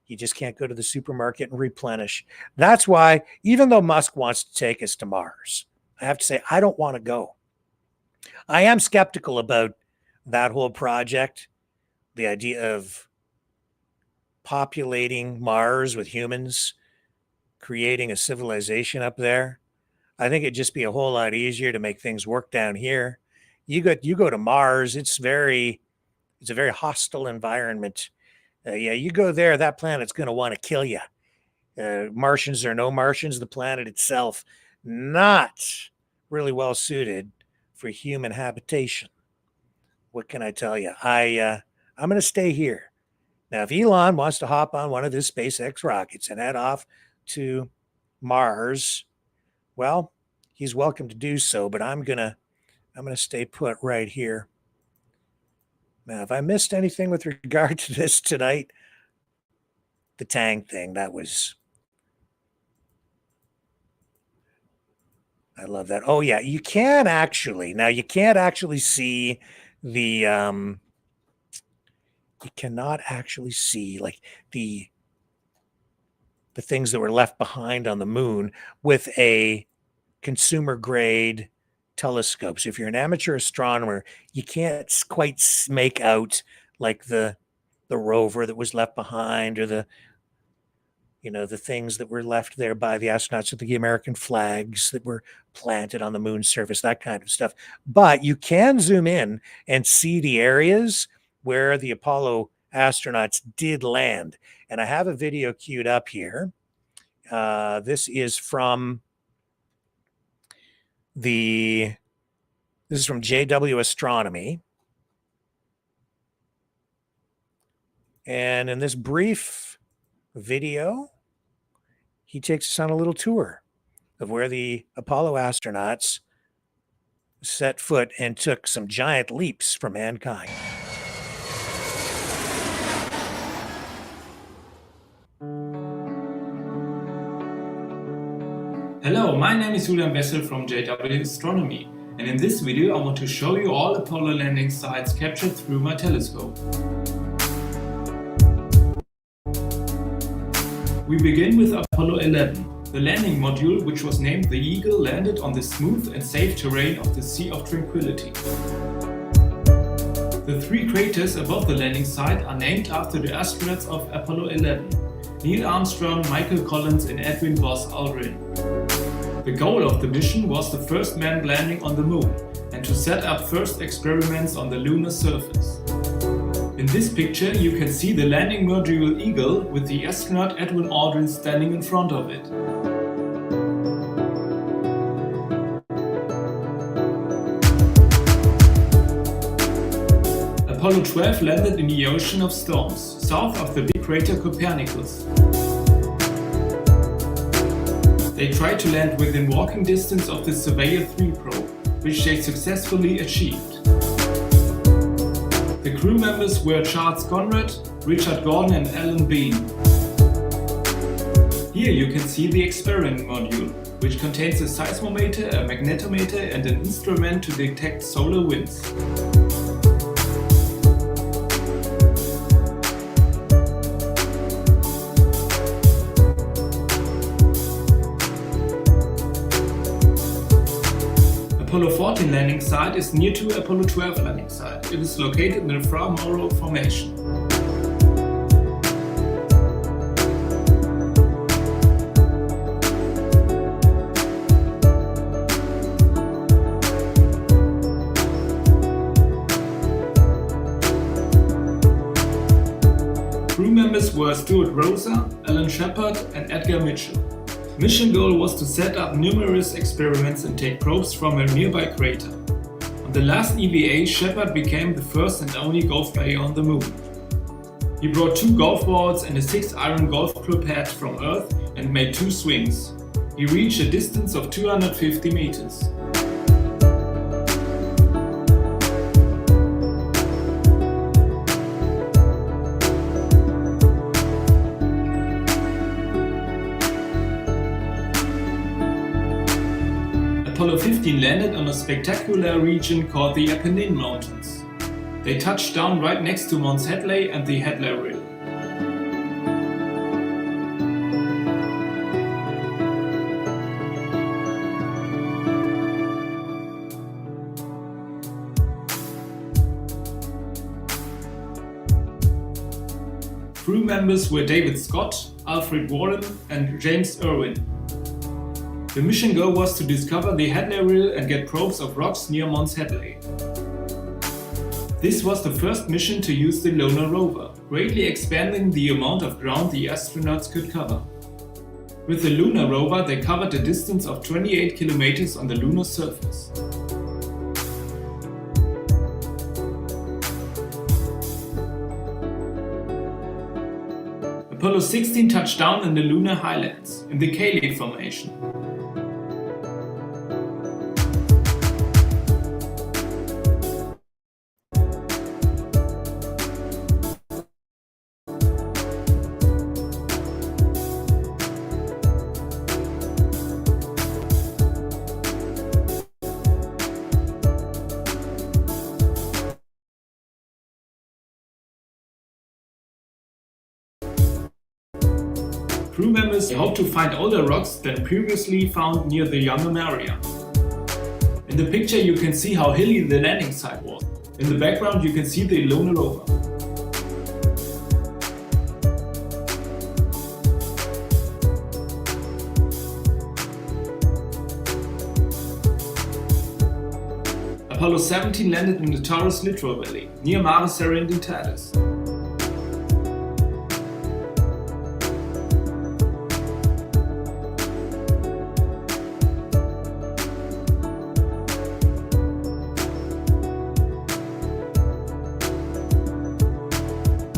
you just can't go to the supermarket and replenish. That's why, even though Musk wants to take us to Mars, I have to say, I don't want to go. I am skeptical about that whole project, the idea of populating Mars with humans, creating a civilization up there. I think it'd just be a whole lot easier to make things work down here. You go to Mars, it's a very hostile environment. You go there, that planet's going to want to kill you. Martians or no Martians, the planet itself, not really well suited for human habitation. What can I tell you? I'm going to stay here. Now, if Elon wants to hop on one of his SpaceX rockets and head off to Mars, well, he's welcome to do so, but I'm going to stay put right here. Now, if I missed anything with regard to this tonight, the Tang thing, I love that. Oh yeah, you can't actually see the you cannot actually see like the things that were left behind on the moon with a consumer grade telescope. So if you're an amateur astronomer, you can't quite make out like the rover that was left behind, or the things that were left there by the astronauts, with the American flags that were planted on the moon's surface, that kind of stuff. But you can zoom in and see the areas where the Apollo astronauts did land. And I have a video queued up here. This is from JW Astronomy. And in this brief video, he takes us on a little tour of where the Apollo astronauts set foot and took some giant leaps for mankind. Hello, my name is Julian Wessel from JW Astronomy, and in this video I want to show you all Apollo landing sites captured through my telescope. We begin with Apollo 11. The landing module, which was named the Eagle, landed on the smooth and safe terrain of the Sea of Tranquility. The three craters above the landing site are named after the astronauts of Apollo 11, Neil Armstrong, Michael Collins and Edwin Buzz Aldrin. The goal of the mission was the first manned landing on the moon and to set up first experiments on the lunar surface. In this picture you can see the landing module Eagle with the astronaut Edwin Aldrin standing in front of it. Apollo 12 landed in the Ocean of Storms, south of the big crater Copernicus. They tried to land within walking distance of the Surveyor 3 probe, which they successfully achieved. The crew members were Charles Conrad, Richard Gordon and Alan Bean. Here you can see the experiment module, which contains a seismometer, a magnetometer, and an instrument to detect solar winds. Apollo 14 landing site is near to Apollo 12 landing site. It is located in the Fra Mauro Formation. Crew members were Stuart Rosa, Alan Shepard, and Edgar Mitchell. Mission goal was to set up numerous experiments and take probes from a nearby crater. On the last EVA, Shepard became the first and only golf player on the moon. He brought 2 golf balls and a 6-iron golf club head from Earth and made 2 swings. He reached a distance of 250 meters. Apollo 15 landed on a spectacular region called the Apennine Mountains. They touched down right next to Mons Hadley and the Hadley Rill. Crew members were David Scott, Alfred Warren, and James Irwin. The mission goal was to discover the Hadley Rill and get probes of rocks near Mons Hadley. This was the first mission to use the lunar rover, greatly expanding the amount of ground the astronauts could cover. With the lunar rover, they covered a distance of 28 kilometers on the lunar surface. Apollo 16 touched down in the lunar highlands, in the Cayley Formation. Crew members hope to find older rocks than previously found near the Yamam area. In the picture you can see how hilly the landing site was. In the background you can see the lunar rover. Apollo 17 landed in the Taurus Littoral Valley, near Mare Serenitatis.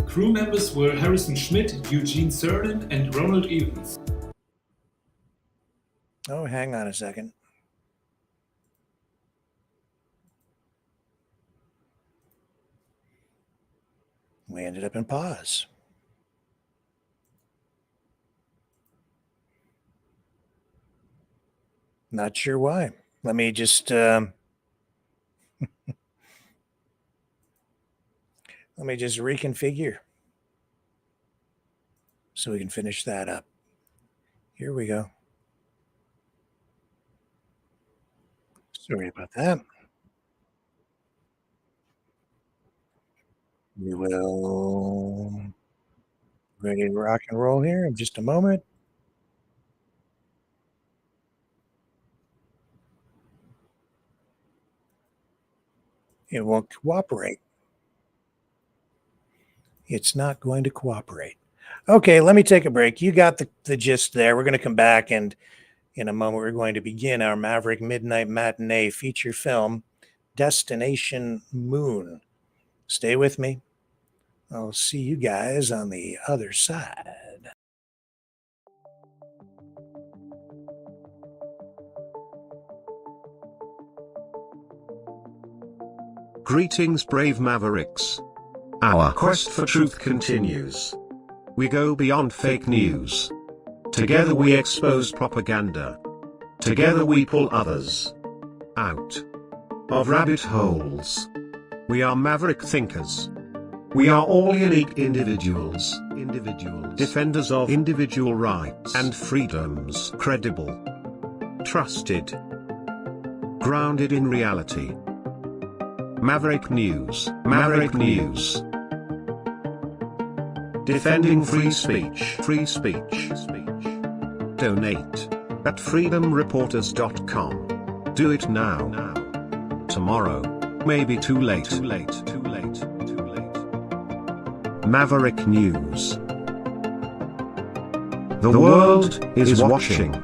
Crew members were Harrison Schmitt, Eugene Cernan, and Ronald Evans. Oh, hang on a second. We ended up in pause. Not sure why. Let me just let me just reconfigure so we can finish that up. Here we go. Sorry about that. We will ready to rock and roll here in just a moment. It won't cooperate. It's not going to cooperate. Okay, let me take a break. You got the gist there. We're going to come back, and in a moment we're going to begin our Maverick Midnight Matinee feature film, Destination Moon. Stay with me. I'll see you guys on the other side. Greetings, brave Mavericks. Our quest for truth continues. We go beyond fake news. Together we expose propaganda. Together we pull others out of rabbit holes. We are maverick thinkers. We are all unique individuals, defenders of individual rights and freedoms, credible, trusted, grounded in reality. Maverick News, Maverick News. Defending free speech, free speech. Donate at freedomreporters.com. Do it now. Tomorrow may be too late. Maverick News. The world is watching.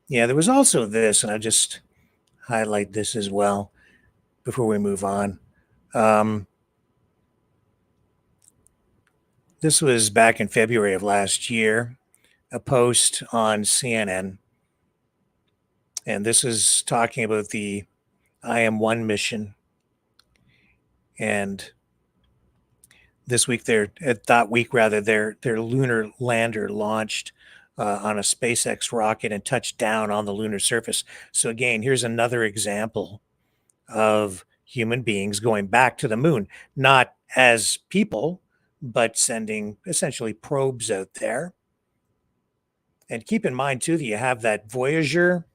Yeah, there was also this, and I'll just highlight this as well before we move on. This was back in February of last year, a post on CNN. And this is talking about the IM-1 mission. And this week, their lunar lander launched on a SpaceX rocket and touched down on the lunar surface. So again, here's another example of human beings going back to the moon, not as people, but sending essentially probes out there. And keep in mind, too, that you have that Voyager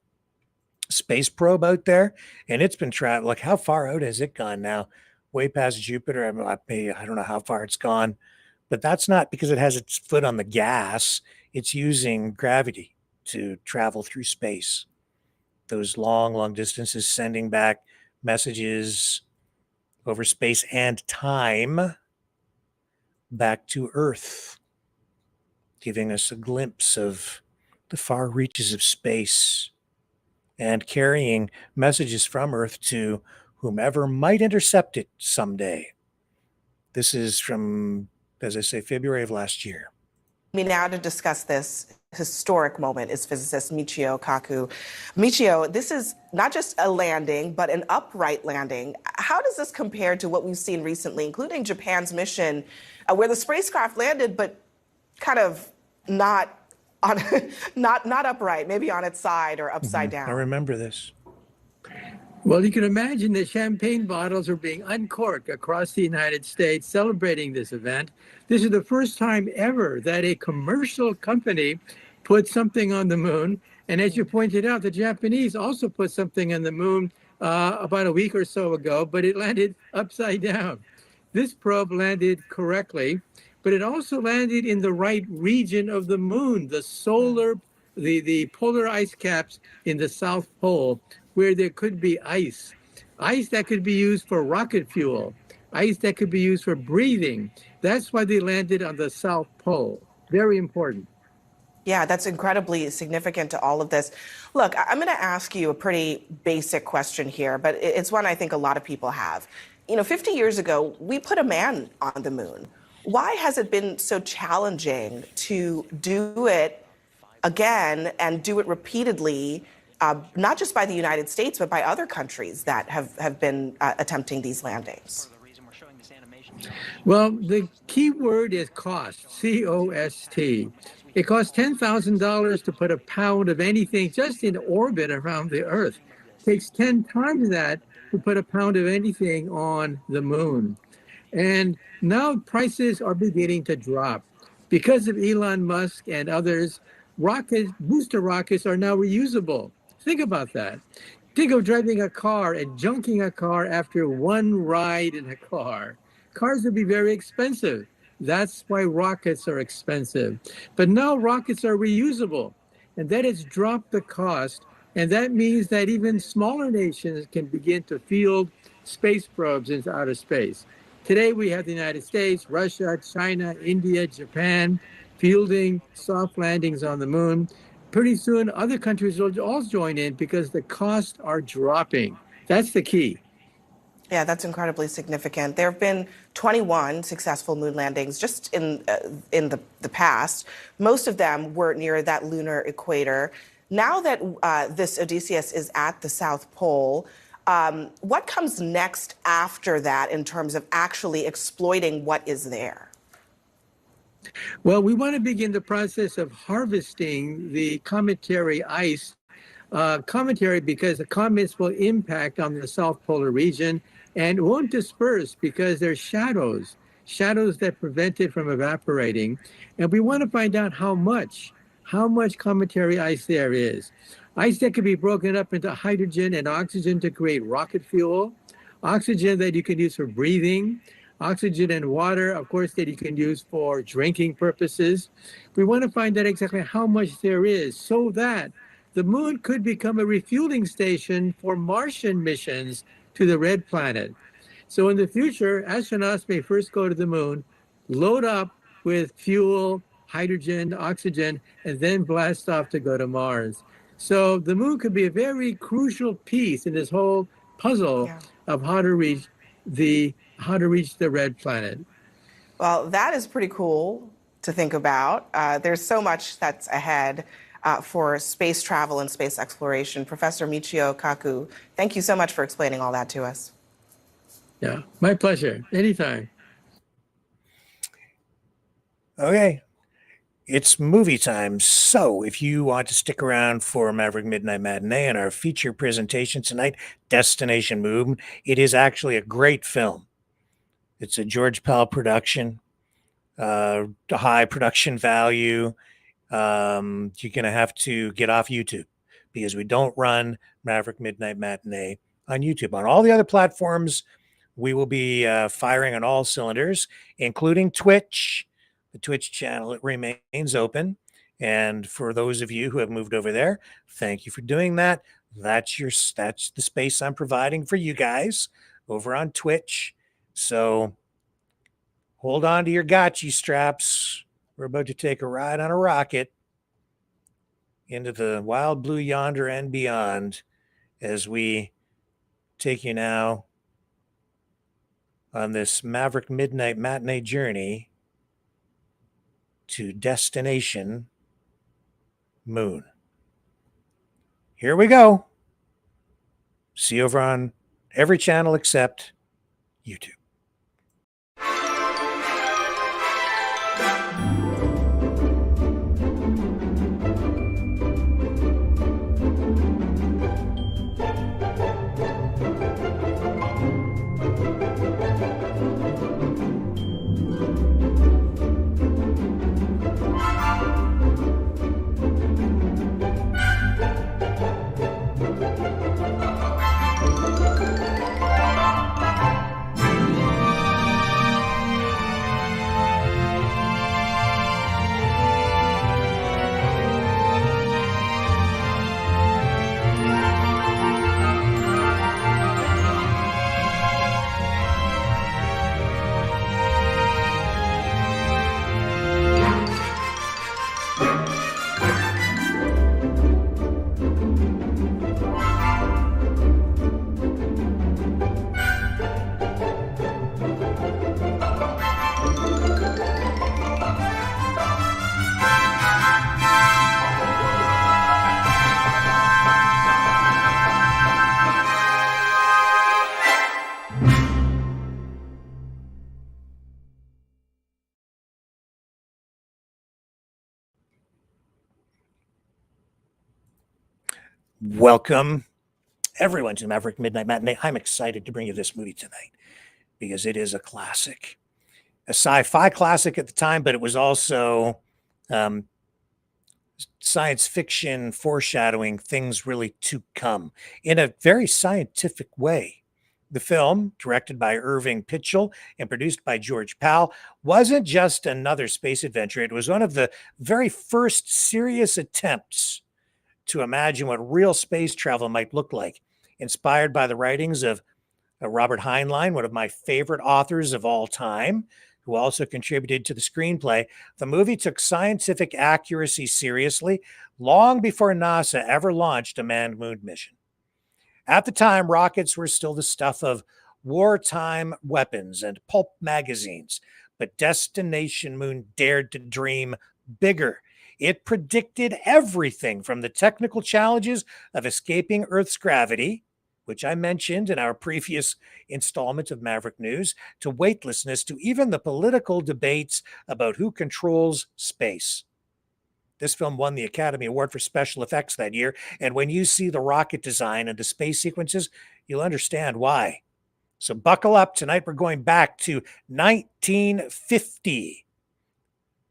space probe out there, and it's been traveling. Like, how far out has it gone now? Way past Jupiter. I don't know how far it's gone, but that's not because it has its foot on the gas. It's using gravity to travel through space. Those long distances, sending back messages over space and time back to Earth, giving us a glimpse of the far reaches of space and carrying messages from Earth to whomever might intercept it someday. This is from, as I say, February of last year. Now to discuss this historic moment is physicist Michio Kaku. Michio, this is not just a landing, but an upright landing. How does this compare to what we've seen recently, including Japan's mission, where the spacecraft landed, but kind of not upright, maybe on its side or upside down? I remember this. Well, you can imagine that champagne bottles are being uncorked across the United States celebrating this event. This is the first time ever that a commercial company put something on the moon. And as you pointed out, the Japanese also put something on the moon about a week or so ago, but it landed upside down. This probe landed correctly, but it also landed in the right region of the moon, the polar ice caps in the South Pole, where there could be ice that could be used for rocket fuel, ice that could be used for breathing. That's why they landed on the South Pole. Very important. Yeah, that's incredibly significant to all of this. Look, I'm going to ask you a pretty basic question here, but it's one I think a lot of people have. 50 years ago, we put a man on the moon. Why has it been so challenging to do it again and do it repeatedly, not just by the United States, but by other countries that have been attempting these landings? Well, the key word is cost, C-O-S-T. It costs $10,000 to put a pound of anything just in orbit around the Earth. It takes 10 times that to put a pound of anything on the moon. And now prices are beginning to drop. Because of Elon Musk and others, booster rockets are now reusable. Think about that. Think of driving a car and junking a car after one ride in a car. Cars would be very expensive. That's why rockets are expensive. But now rockets are reusable, and that has dropped the cost. And that means that even smaller nations can begin to field space probes into outer space. Today, we have the United States, Russia, China, India, Japan, fielding soft landings on the moon. Pretty soon, other countries will all join in because the costs are dropping. That's the key. Yeah, that's incredibly significant. There have been 21 successful moon landings just in the past. Most of them were near that lunar equator. Now that this Odysseus is at the South Pole, What comes next after that in terms of actually exploiting what is there? Well, we want to begin the process of harvesting the cometary ice. Cometary because the comets will impact on the South Polar region and won't disperse because they're shadows that prevent it from evaporating. And we want to find out how much cometary ice there is. Ice that can be broken up into hydrogen and oxygen to create rocket fuel, oxygen that you can use for breathing, oxygen and water, of course, that you can use for drinking purposes. We want to find out exactly how much there is so that the moon could become a refueling station for Martian missions to the red planet. So in the future, astronauts may first go to the moon, load up with fuel, hydrogen, oxygen, and then blast off to go to Mars. So the moon could be a very crucial piece in this whole puzzle of how to reach the red planet. Well, that is pretty cool to think about. There's so much that's ahead for space travel and space exploration. Professor Michio Kaku, thank you so much for explaining all that to us. Yeah, my pleasure. Anytime. Okay. It's movie time. So if you want to stick around for Maverick Midnight Matinee and our feature presentation tonight, Destination Moon, it is actually a great film. It's a George Pell production, high production value. You're going to have to get off YouTube because we don't run Maverick Midnight Matinee on YouTube. On all the other platforms, we will be firing on all cylinders, including Twitch. The Twitch channel, it remains open. And for those of you who have moved over there, thank you for doing that. That's the space I'm providing for you guys over on Twitch. So hold on to your gotchi straps. We're about to take a ride on a rocket into the wild blue yonder and beyond as we take you now on this Maverick Midnight Matinee journey to Destination Moon. Here we go. See you over on every channel except YouTube. Welcome, everyone, to Maverick Midnight Matinee. I'm excited to bring you this movie tonight because it is a classic, a sci-fi classic at the time, but it was also science fiction foreshadowing things really to come in a very scientific way. The film, directed by Irving Pitchell and produced by George Pell, wasn't just another space adventure. It was one of the very first serious attempts to imagine what real space travel might look like, inspired by the writings of Robert Heinlein, one of my favorite authors of all time, who also contributed to the screenplay. The movie took scientific accuracy seriously long before NASA ever launched a manned moon mission. At the time, rockets were still the stuff of wartime weapons and pulp magazines, but Destination Moon dared to dream bigger. It predicted everything from the technical challenges of escaping Earth's gravity, which I mentioned in our previous installment of Maverick News, to weightlessness to even the political debates about who controls space. This film won the Academy Award for special effects that year, and when you see the rocket design and the space sequences, you'll understand why. So buckle up. Tonight we're going back to 1950,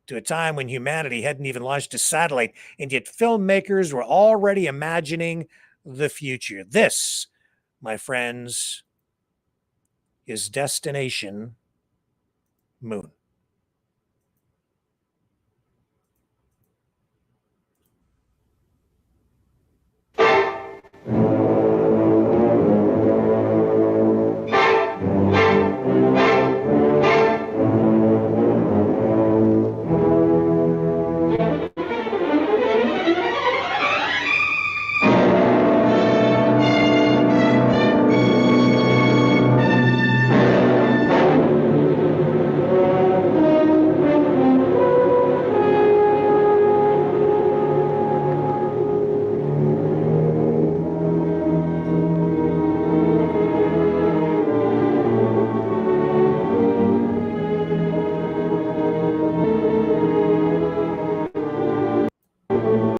to a time when humanity hadn't even launched a satellite, and yet filmmakers were already imagining the future. This, my friends, is Destination Moon.